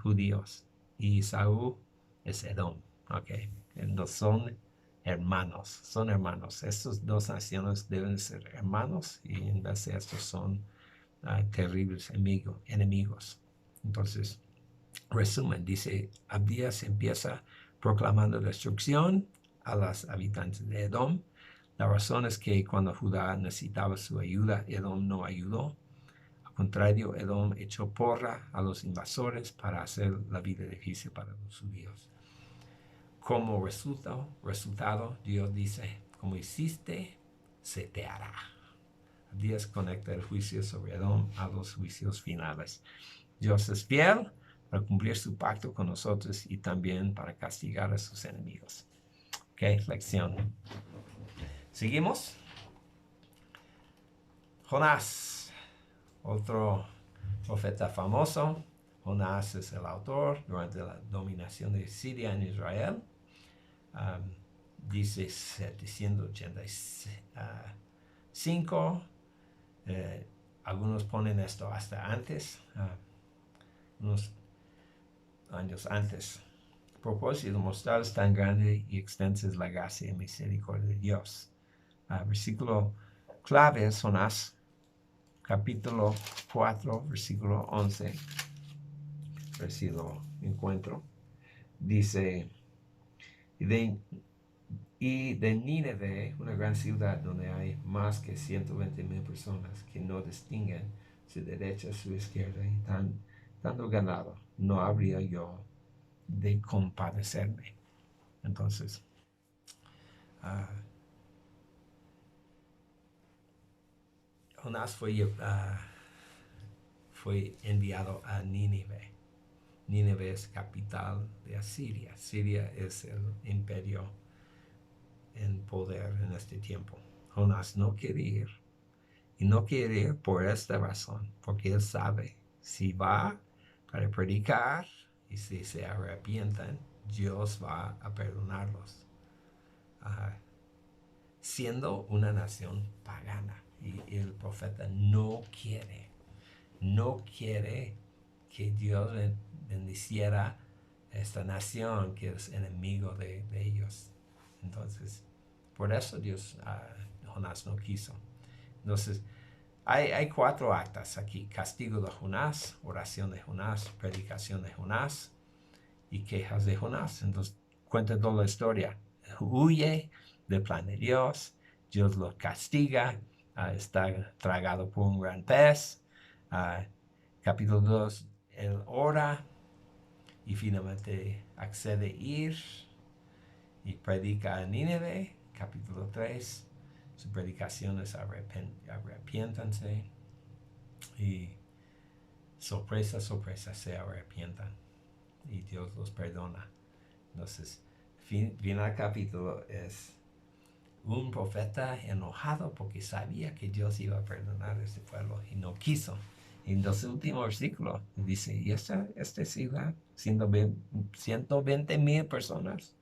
judíos y Isaú es Edom, ¿ok? Entonces son hermanos. Estas dos naciones deben ser hermanos y en base a esto son terribles enemigos. Entonces, resumen, dice, Abdías empieza proclamando destrucción a los habitantes de Edom. La razón es que cuando Judá necesitaba su ayuda, Edom no ayudó. Al contrario, Edom echó porra a los invasores para hacer la vida difícil para los judíos. Como resultado, Dios dice, como hiciste, se te hará. Abdías conecta el juicio sobre Edom a los juicios finales. Dios es fiel para cumplir su pacto con nosotros y también para castigar a sus enemigos. Ok, lección. Seguimos. Jonás, otro profeta famoso. Jonás es el autor durante la dominación de Siria en Israel. Dice 785. Algunos ponen esto hasta antes, unos años antes. Propósito mostrar tan grande y extensa es la gracia y misericordia de Dios. Versículo clave es Jonás, capítulo 4, versículo 11. A ver si lo encuentro. Dice, y de Nínive, una gran ciudad donde hay más que 120,000 personas que no distinguen su derecha y su izquierda y tanto ganado, no habría yo de compadecerme. Entonces, Jonás fue enviado a Nínive. Nínive es capital de Asiria. Siria es el imperio en poder en este tiempo. Jonás no quiere ir. Y no quiere ir por esta razón, porque él sabe, si va para predicar y si se arrepientan, Dios va a perdonarlos. Siendo una nación pagana. Y el profeta no quiere que Dios bendiciera esta nación que es enemigo de ellos. Entonces, por eso Jonás no quiso. Entonces, hay 4 actas aquí: castigo de Jonás, oración de Jonás, predicación de Jonás y quejas de Jonás. Entonces, cuenta toda la historia. Huye del plan de Dios, Dios lo castiga, está tragado por un gran pez. Capítulo 2, él ora y finalmente accede a ir y predica a Nínive. Capítulo 3, su predicación es arrepiéntanse. Y sorpresa, sorpresa, se arrepientan y Dios los perdona. Entonces, fin del capítulo es un profeta enojado porque sabía que Dios iba a perdonar a ese pueblo y no quiso. En los últimos versículos dice, y esta ciudad, 120,000 personas,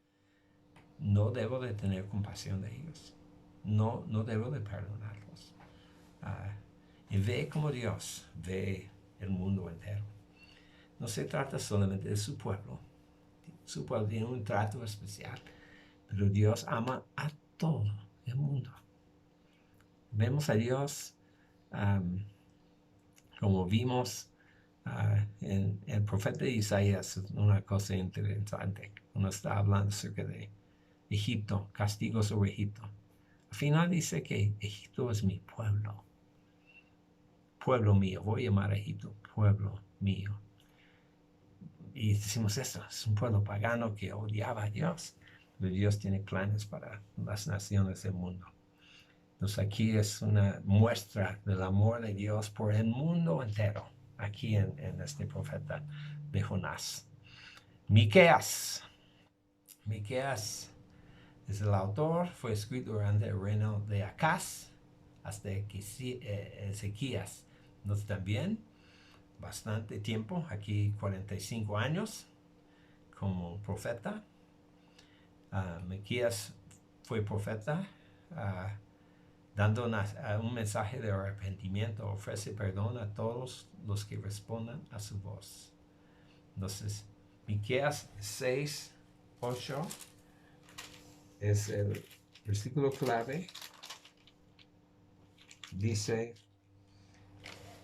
no debo de tener compasión de ellos. No debo de perdonarlos. Y ve como Dios ve el mundo entero. No se trata solamente de su pueblo. Su pueblo tiene un trato especial, pero Dios ama a todo el mundo. Vemos a Dios como vimos en el profeta Isaías, una cosa interesante, cuando está hablando acerca de Egipto, castigo sobre Egipto. Al final dice que Egipto es mi pueblo. Pueblo mío, voy a llamar a Egipto pueblo mío. Y decimos esto, es un pueblo pagano que odiaba a Dios. Pero Dios tiene planes para las naciones del mundo. Entonces aquí es una muestra del amor de Dios por el mundo entero, aquí en este profeta de Jonás. Miqueas es el autor, fue escrito durante el reino de Acaz hasta Ezequías. Entonces también bastante tiempo, aquí 45 años como profeta. Miqueas fue profeta dando un mensaje de arrepentimiento, ofrece perdón a todos los que respondan a su voz. Entonces, Miqueas 6:8 es el versículo clave. Dice,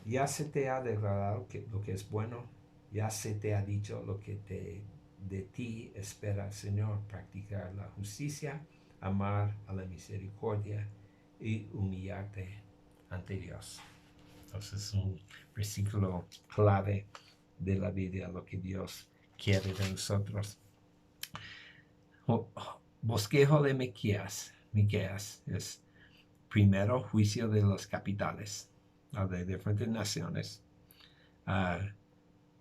ya se te ha declarado lo que es bueno, ya se te ha dicho lo que de ti espera, Señor, practicar la justicia, amar a la misericordia y humillarte ante Dios. Entonces es un versículo clave de la Biblia, lo que Dios quiere de nosotros. Bosquejo de Miqueas es primero juicio de los capitales de diferentes naciones.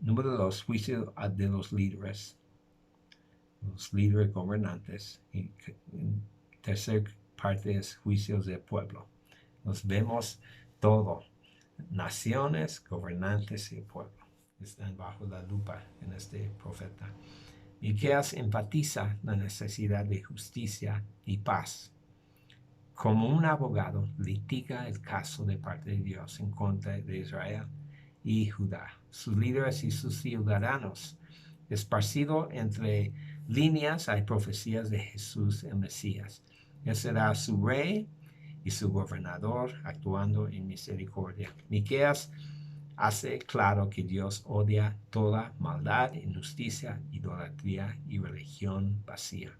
Número 2, juicio de los líderes gobernantes. Y tercer parte es juicios del pueblo. Nos vemos todo, naciones, gobernantes y pueblo. Están bajo la lupa en este profeta. Miqueas enfatiza la necesidad de justicia y paz. Como un abogado, litiga el caso de parte de Dios en contra de Israel y Judá, sus líderes y sus ciudadanos. Esparcido entre líneas hay profecías de Jesús el Mesías. Él será su rey y su gobernador, actuando en misericordia. Miqueas hace claro que Dios odia toda maldad, injusticia, idolatría y religión vacía.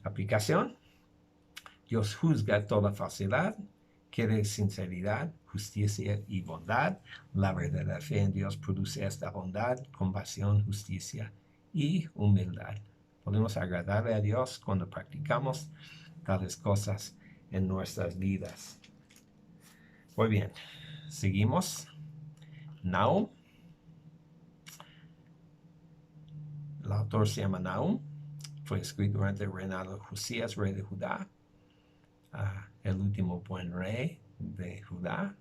Aplicación: Dios juzga toda falsedad, quiere sinceridad, justicia y bondad. La verdadera fe en Dios produce esta bondad, compasión, justicia y humildad. Podemos agradarle a Dios cuando practicamos tales cosas en nuestras vidas. Muy bien, seguimos. Nahum. El autor se llama Nahum. Fue escrito durante el reinado de Josías, rey de Judá. El último buen rey de Judá,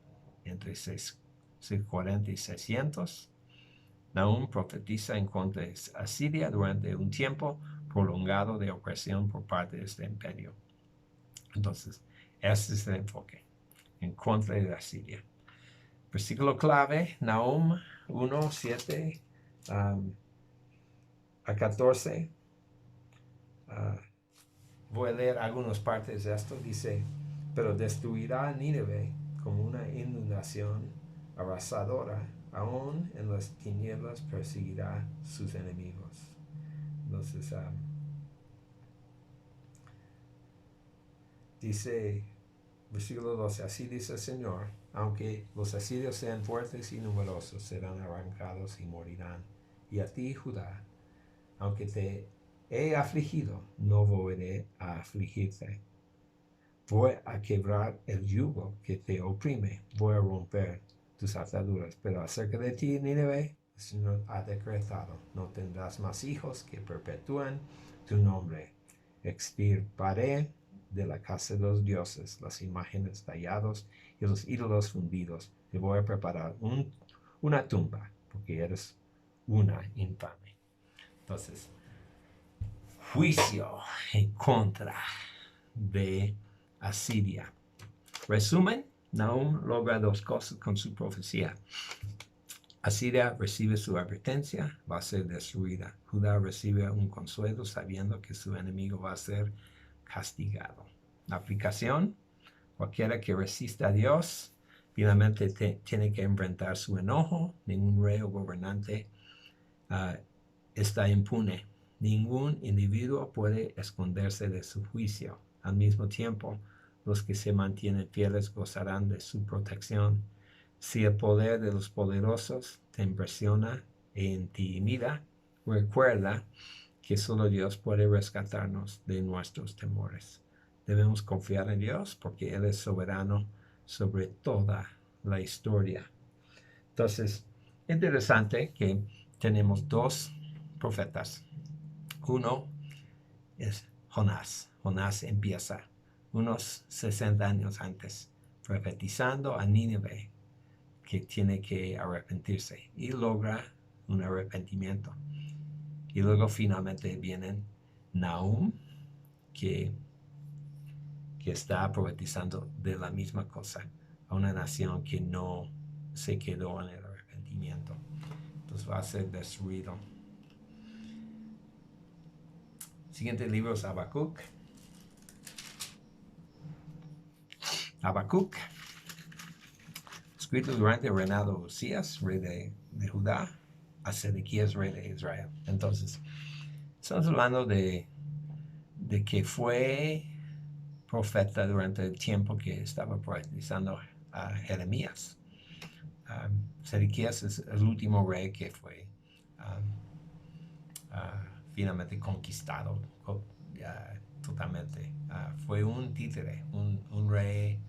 entre 640 y 600. Nahum profetiza en contra de Asiria durante un tiempo prolongado de opresión por parte de este imperio. Entonces, este es el enfoque, en contra de Asiria. Versículo clave, Nahum 1:7 a 14. Voy a leer algunas partes de esto. Dice, pero destruirá a Nínive como una inundación arrasadora, aún en las tinieblas perseguirá sus enemigos. Entonces, dice, versículo 12, así dice el Señor, aunque los asirios sean fuertes y numerosos, serán arrancados y morirán. Y a ti, Judá, aunque te he afligido, no volveré a afligirte. Voy a quebrar el yugo que te oprime, voy a romper tus ataduras. Pero acerca de ti, Nínive, el Señor ha decretado, no tendrás más hijos que perpetúen tu nombre. Extirparé de la casa de los dioses las imágenes talladas y los ídolos fundidos. Te voy a preparar una tumba, porque eres una infame. Entonces, juicio en contra de Asiria. Resumen, Nahum logra dos cosas con su profecía. Asiria recibe su advertencia, va a ser destruida. Judá recibe un consuelo sabiendo que su enemigo va a ser castigado. La aplicación, cualquiera que resista a Dios, finalmente tiene que enfrentar su enojo. Ningún rey o gobernante está impune. Ningún individuo puede esconderse de su juicio. Al mismo tiempo, los que se mantienen fieles gozarán de su protección. Si el poder de los poderosos te impresiona e intimida, recuerda que solo Dios puede rescatarnos de nuestros temores. Debemos confiar en Dios porque Él es soberano sobre toda la historia. Entonces, interesante que tenemos dos profetas. Uno es Jonás. Jonás empieza unos 60 años antes, profetizando a Nínive que tiene que arrepentirse y logra un arrepentimiento. Y luego finalmente vienen Nahum, que está profetizando de la misma cosa a una nación que no se quedó en el arrepentimiento. Entonces va a ser destruido. Siguiente libro es Habacuc. Habacuc, escrito durante el reinado de Usías, rey de Judá, a Sedequías, rey de Israel. Entonces, estamos hablando de que fue profeta durante el tiempo que estaba profetizando a Jeremías. Sedequías es el último rey que fue finalmente conquistado totalmente. Fue un títere, un rey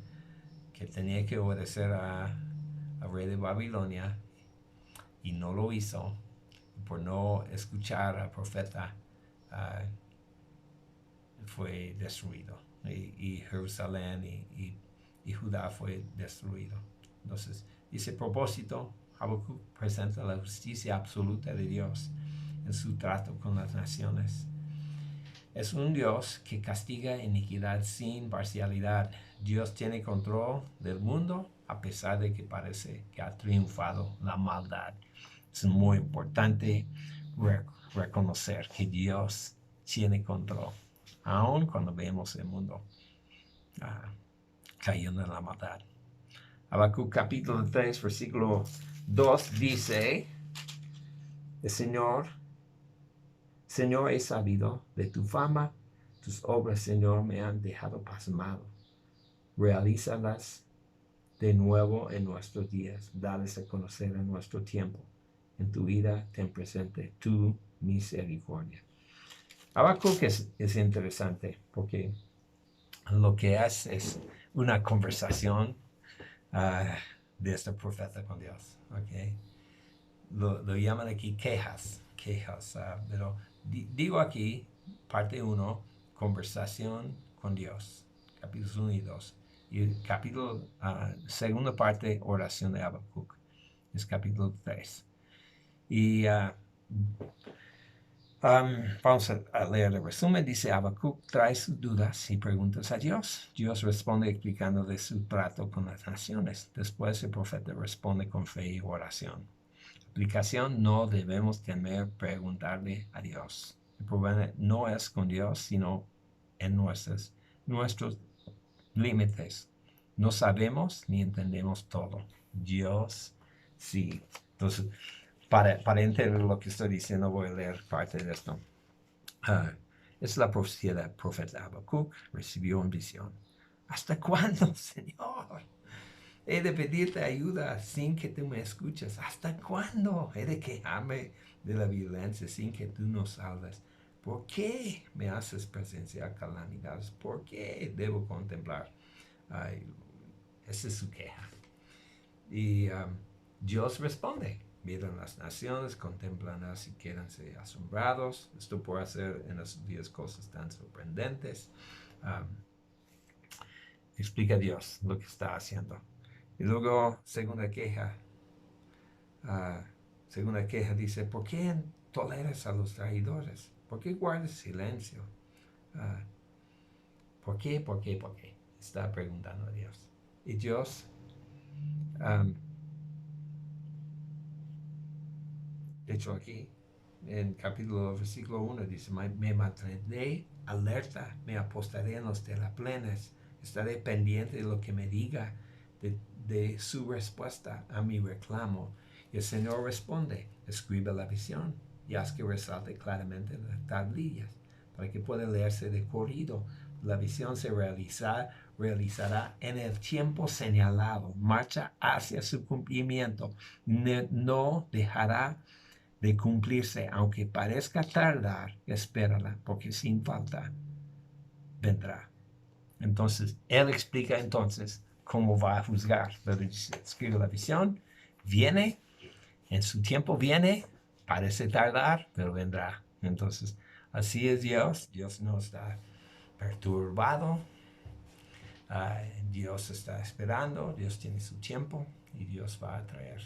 que tenía que obedecer al rey de Babilonia y no lo hizo. Por no escuchar al profeta fue destruido. Y Jerusalén y Judá fue destruido. Entonces, ese propósito, Habacuc presenta la justicia absoluta de Dios en su trato con las naciones. Es un Dios que castiga iniquidad sin parcialidad. Dios tiene control del mundo a pesar de que parece que ha triunfado la maldad. Es muy importante reconocer que Dios tiene control, aun cuando vemos el mundo cayendo en la maldad. Habacuc capítulo 3, versículo 2 dice: el Señor, he sabido de tu fama, tus obras, Señor, me han dejado pasmado. Realízalas de nuevo en nuestros días, dales a conocer en nuestro tiempo. En tu vida ten presente tu misericordia. Habacuc es interesante porque lo que hace es una conversación de este profeta con Dios. ¿Okay? Lo llaman aquí quejas. Pero digo aquí, parte 1, conversación con Dios, capítulos 1 y 2. Y capítulo, segunda parte, oración de Habacuc, es capítulo 3. Y vamos a leer el resumen. Dice: Habacuc trae sus dudas y preguntas a Dios. Dios responde explicando de su trato con las naciones. Después el profeta responde con fe y oración. Aplicación: no debemos temer preguntarle a Dios. El problema no es con Dios, sino en nuestros límites. No sabemos ni entendemos todo. Dios sí. Entonces, para entender lo que estoy diciendo, voy a leer parte de esto. Es la profecía del profeta Habacuc. Recibió en visión. ¿Hasta cuándo, Señor? He de pedirte ayuda sin que tú me escuches. ¿Hasta cuándo he de quejarme de la violencia sin que tú nos salves? ¿Por qué me haces presenciar calamidades? ¿Por qué debo contemplar? Esa es su queja. Y Dios responde. Miran las naciones, contemplanlas y quédanse asombrados. Esto por hacer en esos días cosas tan sorprendentes. Um, explica Dios lo que está haciendo. Y luego, segunda queja. Segunda queja dice, ¿por qué toleras a los traidores? ¿Por qué guardas silencio? ¿Por qué? ¿Por qué? ¿Por qué? Está preguntando a Dios. Y Dios, de hecho aquí, en versículo 1 dice, me mantendré alerta, me apostaré en los terraplenes, estaré pendiente de lo que me diga, de su respuesta a mi reclamo. Y el Señor responde, escribe la visión y haz que resalte claramente las tablillas, para que pueda leerse de corrido. La visión se realizará en el tiempo señalado, marcha hacia su cumplimiento, no dejará de cumplirse, aunque parezca tardar, espérala, porque sin falta vendrá. Entonces, él explica entonces cómo va a juzgar. Escribe la visión, viene, en su tiempo viene, parece tardar, pero vendrá. Entonces, así es Dios. Dios no está perturbado. Dios está esperando, Dios tiene su tiempo y Dios va a traer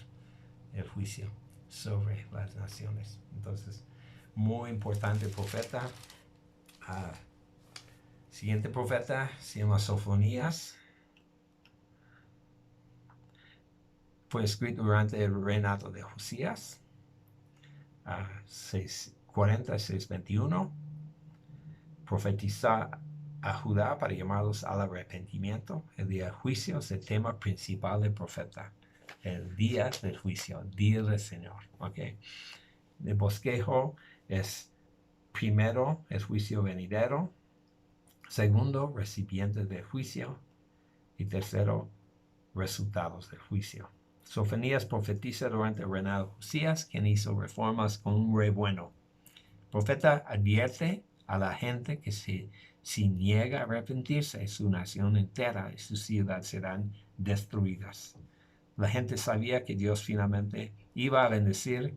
el juicio sobre las naciones. Entonces, muy importante profeta. Siguiente profeta se llama Sofonías. Fue escrito durante el reinado de Josías, 6:40-6:21. Profetiza a Judá para llamarlos al arrepentimiento. El día del juicio es el tema principal del profeta. El día del juicio, el día del Señor. ¿Okay? El bosquejo es primero el juicio venidero, segundo recipientes del juicio y tercero resultados del juicio. Sofonías profetiza durante el reinado de Josías, quien hizo reformas con un rey bueno. El profeta advierte a la gente que si niega a arrepentirse, su nación entera y su ciudad serán destruidas. La gente sabía que Dios finalmente iba a bendecirla,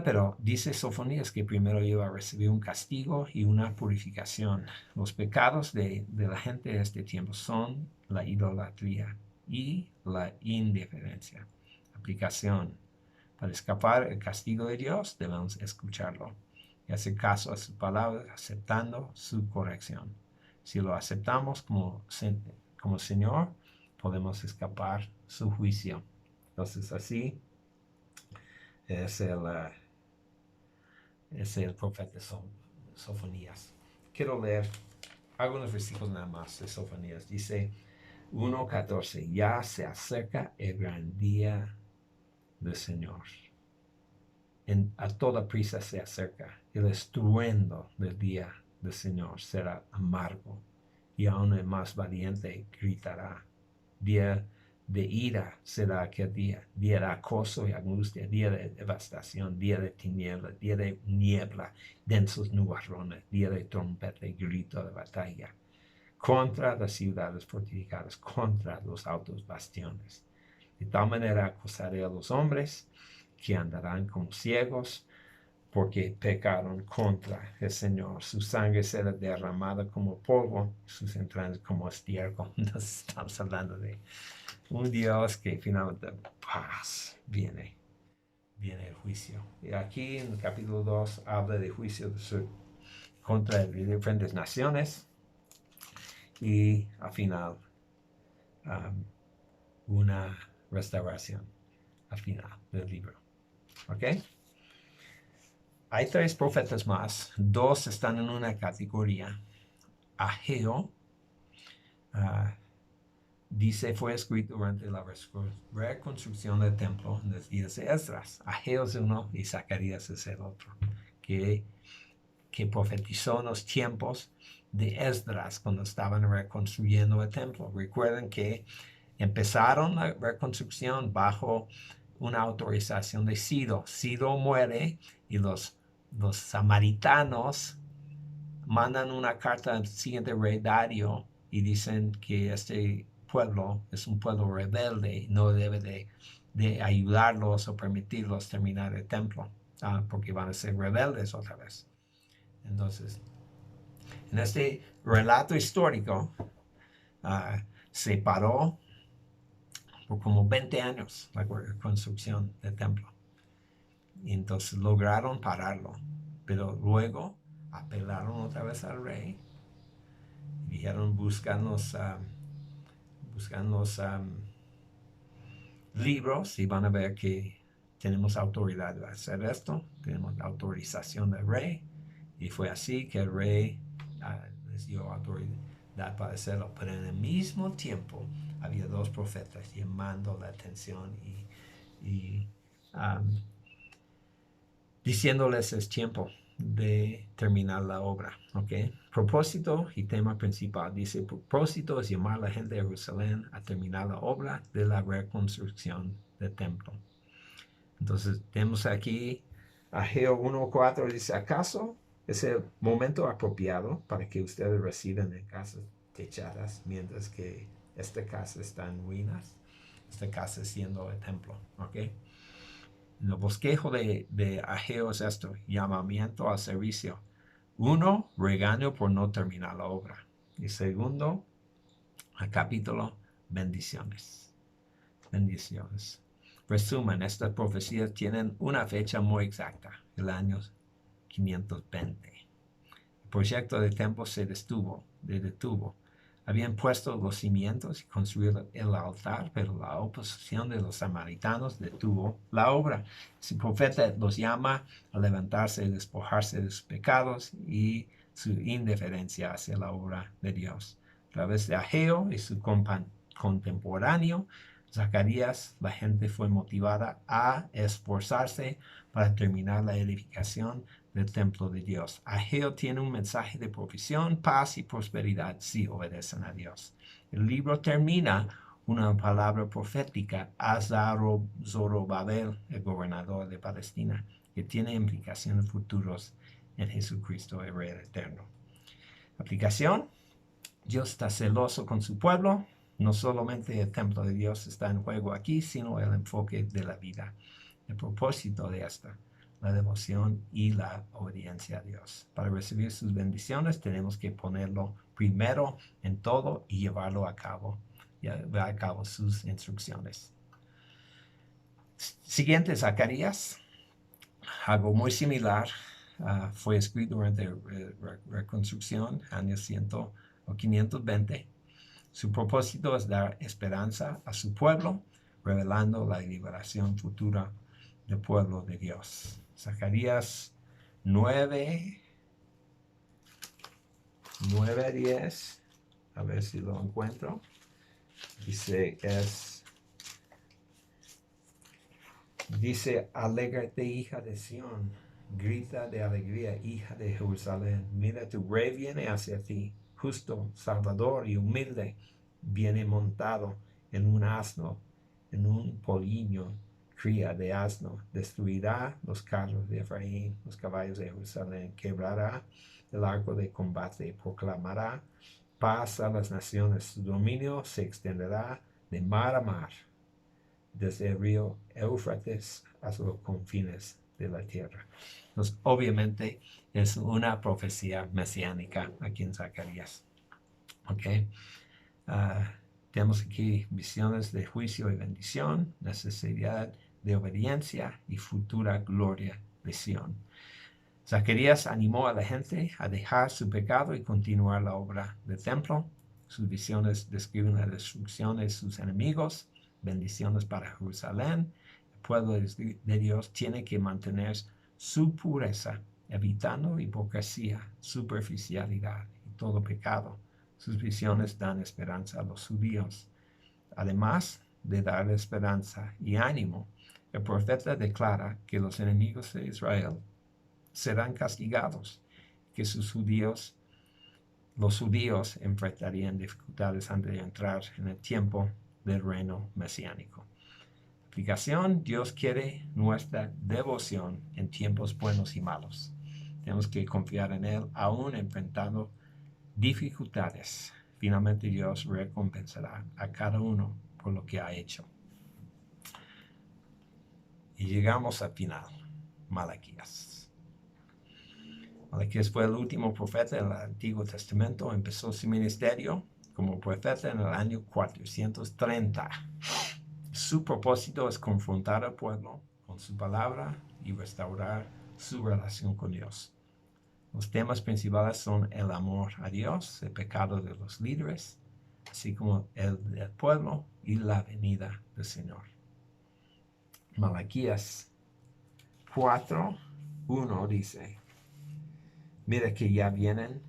pero dice Sofonías que primero iba a recibir un castigo y una purificación. Los pecados de la gente de este tiempo son la idolatría y la indiferencia. Aplicación. Para escapar el castigo de Dios debemos escucharlo y hacer caso a sus palabras, aceptando su corrección. Si lo aceptamos como Señor, podemos escapar su juicio. Entonces así es el profeta Sofonías. Quiero leer algunos versículos nada más de Sofonías. Dice 1:14, ya se acerca el gran día del Señor. A toda prisa se acerca. El estruendo del día del Señor será amargo, y aún el más valiente gritará. Día de ira será aquel día de acoso y angustia, día de devastación, día de tinieblas, día de niebla, densos nubarrones, día de trompeta y grito de batalla, contra las ciudades fortificadas, contra los altos bastiones. De tal manera acosaré a los hombres que andarán como ciegos, porque pecaron contra el Señor. Su sangre será derramada como polvo, sus entrañas como estiércol. Entonces estamos hablando de un Dios que finalmente viene el juicio. Y aquí en el capítulo 2 habla de juicio contra diferentes naciones y al final una restauración al final del libro. ¿Ok? Hay 3 profetas más. 2 están en una categoría. Ageo, dice, fue escrito durante la reconstrucción del templo en los días de Esdras. Ageo es uno y Zacarías es el otro, que profetizó en los tiempos de Esdras cuando estaban reconstruyendo el templo. Recuerden que empezaron la reconstrucción bajo una autorización de Ciro. Ciro muere y los samaritanos mandan una carta al siguiente rey Dario y dicen que este pueblo es un pueblo rebelde, no debe de ayudarlos o permitirlos terminar el templo, porque van a ser rebeldes otra vez. Entonces, en este relato histórico, se paró por como 20 años la construcción del templo. Y entonces lograron pararlo, pero luego apelaron otra vez al rey. Dijeron, buscan los libros y van a ver que tenemos autoridad de hacer esto, tenemos la autorización del rey. Y fue así que el rey les dio autoridad para hacerlo. Pero en el mismo tiempo había dos profetas llamando la atención y diciéndoles es tiempo de terminar la obra, ¿ok? Propósito y tema principal. Dice, propósito es llamar a la gente de Jerusalén a terminar la obra de la reconstrucción del templo. Entonces, tenemos aquí Ageo 1:4, dice, ¿acaso es el momento apropiado para que ustedes residan en casas techadas mientras que esta casa está en ruinas? Esta casa siendo el templo, ¿ok? El bosquejo de Ageo es esto, llamamiento al servicio. 1, regaño por no terminar la obra. Y segundo, al capítulo, bendiciones. Bendiciones. Resumen, estas profecías tienen una fecha muy exacta, el año 520. El proyecto del templo se detuvo. Habían puesto los cimientos y construido el altar, pero la oposición de los samaritanos detuvo la obra. El profeta los llama a levantarse y despojarse de sus pecados y su indiferencia hacia la obra de Dios. A través de Ageo y su contemporáneo, Zacarías, la gente fue motivada a esforzarse para terminar la edificación del templo de Dios. Ageo tiene un mensaje de provisión, paz y prosperidad si obedecen a Dios. El libro termina una palabra profética a Zorobabel, el gobernador de Palestina, que tiene implicaciones futuras en Jesucristo, el Rey eterno. Aplicación: Dios está celoso con su pueblo. No solamente el templo de Dios está en juego aquí, sino el enfoque de la vida. El propósito de esta, la devoción y la obediencia a Dios. Para recibir sus bendiciones tenemos que ponerlo primero en todo y llevarlo a cabo, llevar a cabo sus instrucciones. Siguiente, Zacarías. Algo muy similar fue escrito durante la reconstrucción, años 100 o 520. Su propósito es dar esperanza a su pueblo, revelando la liberación futura del pueblo de Dios. Zacarías 9 a 10, a ver si lo encuentro. Dice, alégrate, hija de Sión, grita de alegría, hija de Jerusalén. Mira, tu rey viene hacia ti, justo, salvador y humilde, viene montado en un asno, en un pollino, cría de asno. Destruirá los carros de Efraín, los caballos de Jerusalén, quebrará el arco de combate, proclamará paz a las naciones. Su dominio se extenderá de mar a mar, desde el río Éufrates hasta los confines de la tierra. Entonces, obviamente, es una profecía mesiánica aquí en Zacarías. ¿Ok? Tenemos aquí visiones de juicio y bendición, necesidad de obediencia y futura gloria de Sión. Zacarías animó a la gente a dejar su pecado y continuar la obra del templo. Sus visiones describen la destrucción de sus enemigos, bendiciones para Jerusalén. El pueblo de Dios tiene que mantener su pureza, evitando hipocresía, superficialidad y todo pecado. Sus visiones dan esperanza a los judíos. Además de darle esperanza y ánimo, el profeta declara que los enemigos de Israel serán castigados, que los judíos enfrentarían dificultades antes de entrar en el tiempo del reino mesiánico. Aplicación: Dios quiere nuestra devoción en tiempos buenos y malos. Tenemos que confiar en Él aún enfrentando dificultades finalmente Dios recompensará a cada uno por lo que ha hecho. Y llegamos al final, Malaquías. Malaquías fue el último profeta del Antiguo Testamento. Empezó su ministerio como profeta en el año 430. Su propósito es confrontar al pueblo con su palabra y restaurar su relación con Dios. Los temas principales son el amor a Dios, el pecado de los líderes, así como el del pueblo y la venida del Señor. Malaquías 4:1 dice: mira que ya viene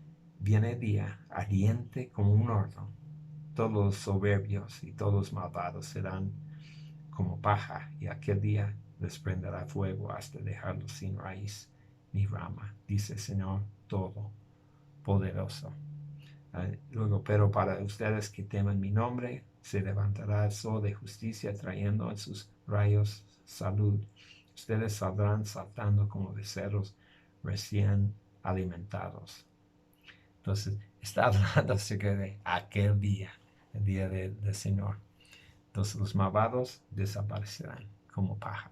día ardiente como un horno. Todos los soberbios y todos los malvados serán como paja, y aquel día les prenderá fuego hasta dejarlos sin raíz ni rama, dice el Señor Todopoderoso. Luego, pero para ustedes que temen mi nombre, se levantará el sol de justicia trayendo en sus rayos salud. Ustedes saldrán saltando como becerros recién alimentados. Entonces, está hablando acerca de aquel día, el día del Señor. Entonces, los malvados desaparecerán como paja,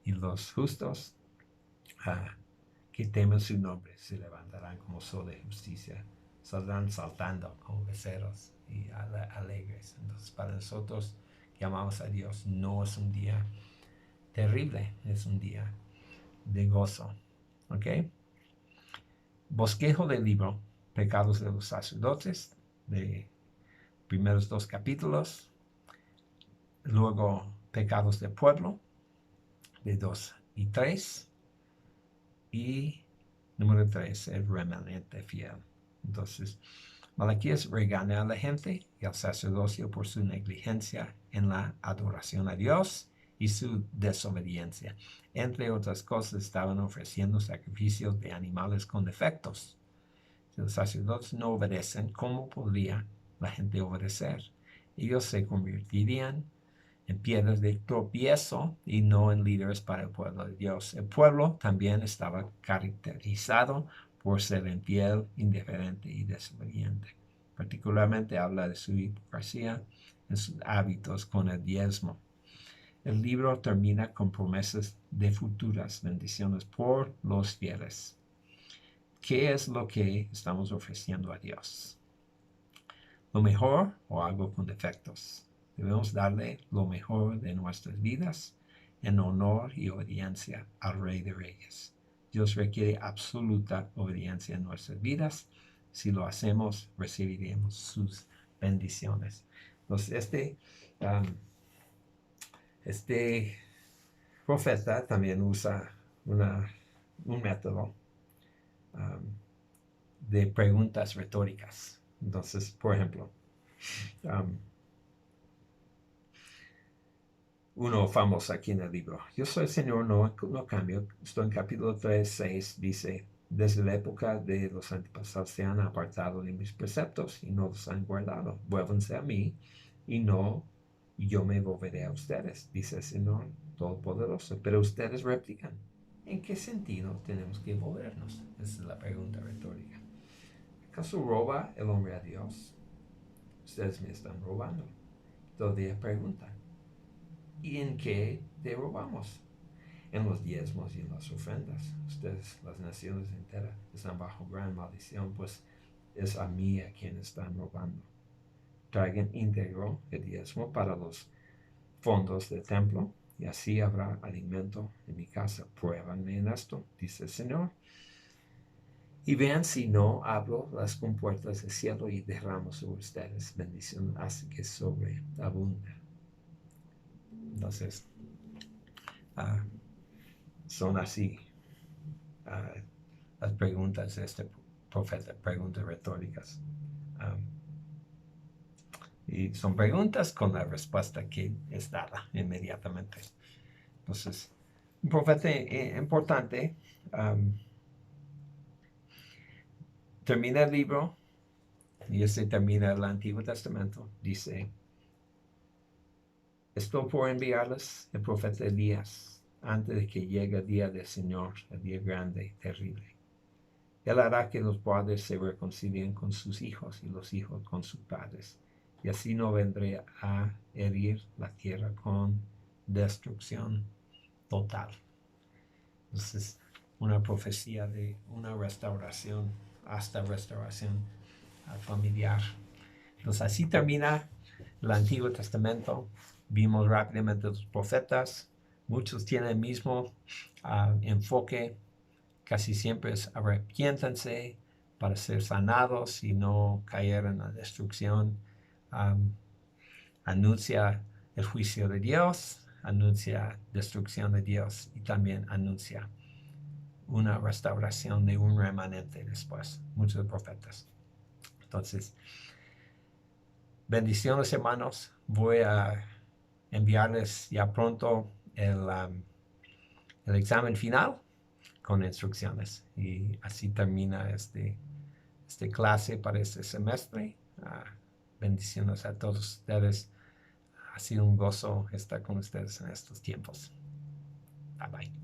y los justos que temen su nombre se levantarán como sol de justicia, saldrán saltando como becerros y alegres. Entonces, para nosotros que amamos a Dios, no es un día terrible, es un día de gozo. ¿Ok? Bosquejo del libro Pecados de los sacerdotes, de primeros 2 capítulos. Luego Pecados del pueblo, de 2 y 3. Y número 3, el remanente fiel. Entonces, Malaquías regaña a la gente y al sacerdocio por su negligencia en la adoración a Dios y su desobediencia. Entre otras cosas, estaban ofreciendo sacrificios de animales con defectos. Si los sacerdotes no obedecen, ¿cómo podría la gente obedecer? Ellos se convertirían en piedras de tropiezo y no en líderes para el pueblo de Dios. El pueblo también estaba caracterizado por ser infiel, indiferente y desobediente. Particularmente habla de su hipocresía en sus hábitos con el diezmo. El libro termina con promesas de futuras bendiciones por los fieles. ¿Qué es lo que estamos ofreciendo a Dios? ¿Lo mejor o algo con defectos? Debemos darle lo mejor de nuestras vidas en honor y obediencia al Rey de Reyes. Dios requiere absoluta obediencia en nuestras vidas. Si lo hacemos, recibiremos sus bendiciones. Entonces, este profeta también usa un método de preguntas retóricas. Entonces, por ejemplo, uno famoso aquí en el libro: yo soy el Señor, no cambio. Esto en capítulo 3:6 dice: desde la época de los antepasados se han apartado de mis preceptos y no los han guardado. Vuélvanse a mí y yo me volveré a ustedes, dice el Señor Todopoderoso. Pero ustedes replican: ¿en qué sentido tenemos que volvernos? Esa es la pregunta retórica. ¿Acaso roba el hombre a Dios? Ustedes me están robando. Todavía preguntan: ¿y en qué te robamos? En los diezmos y en las ofrendas. Ustedes, las naciones enteras, están bajo gran maldición, pues es a mí a quien están robando. Traigan íntegro el diezmo para los fondos del templo, y así habrá alimento en mi casa. Pruébanme en esto, dice el Señor, y vean si no abro las compuertas del cielo y derramo sobre ustedes bendición hasta que sobreabunda. Entonces, son así las preguntas de este profeta, preguntas retóricas. Y son preguntas con la respuesta que es dada inmediatamente. Entonces, un profeta importante. Termina el libro y termina el Antiguo Testamento. Dice: estoy por enviarles el profeta Elías antes de que llegue el día del Señor, el día grande y terrible. Él hará que los padres se reconcilien con sus hijos y los hijos con sus padres. Y así no vendré a herir la tierra con destrucción total. Entonces, una profecía de una restauración, hasta restauración familiar. Entonces, así termina el Antiguo Testamento. Vimos rápidamente los profetas. Muchos tienen el mismo enfoque. Casi siempre es arrepiéntanse para ser sanados y no caer en la destrucción. Anuncia el juicio de Dios, anuncia destrucción de Dios y también anuncia una restauración de un remanente después. Muchos profetas. Entonces, bendiciones, hermanos. Voy a enviarles ya pronto el examen final con instrucciones. Y así termina este clase para este semestre. Bendiciones a todos ustedes. Ha sido un gozo estar con ustedes en estos tiempos. Bye bye.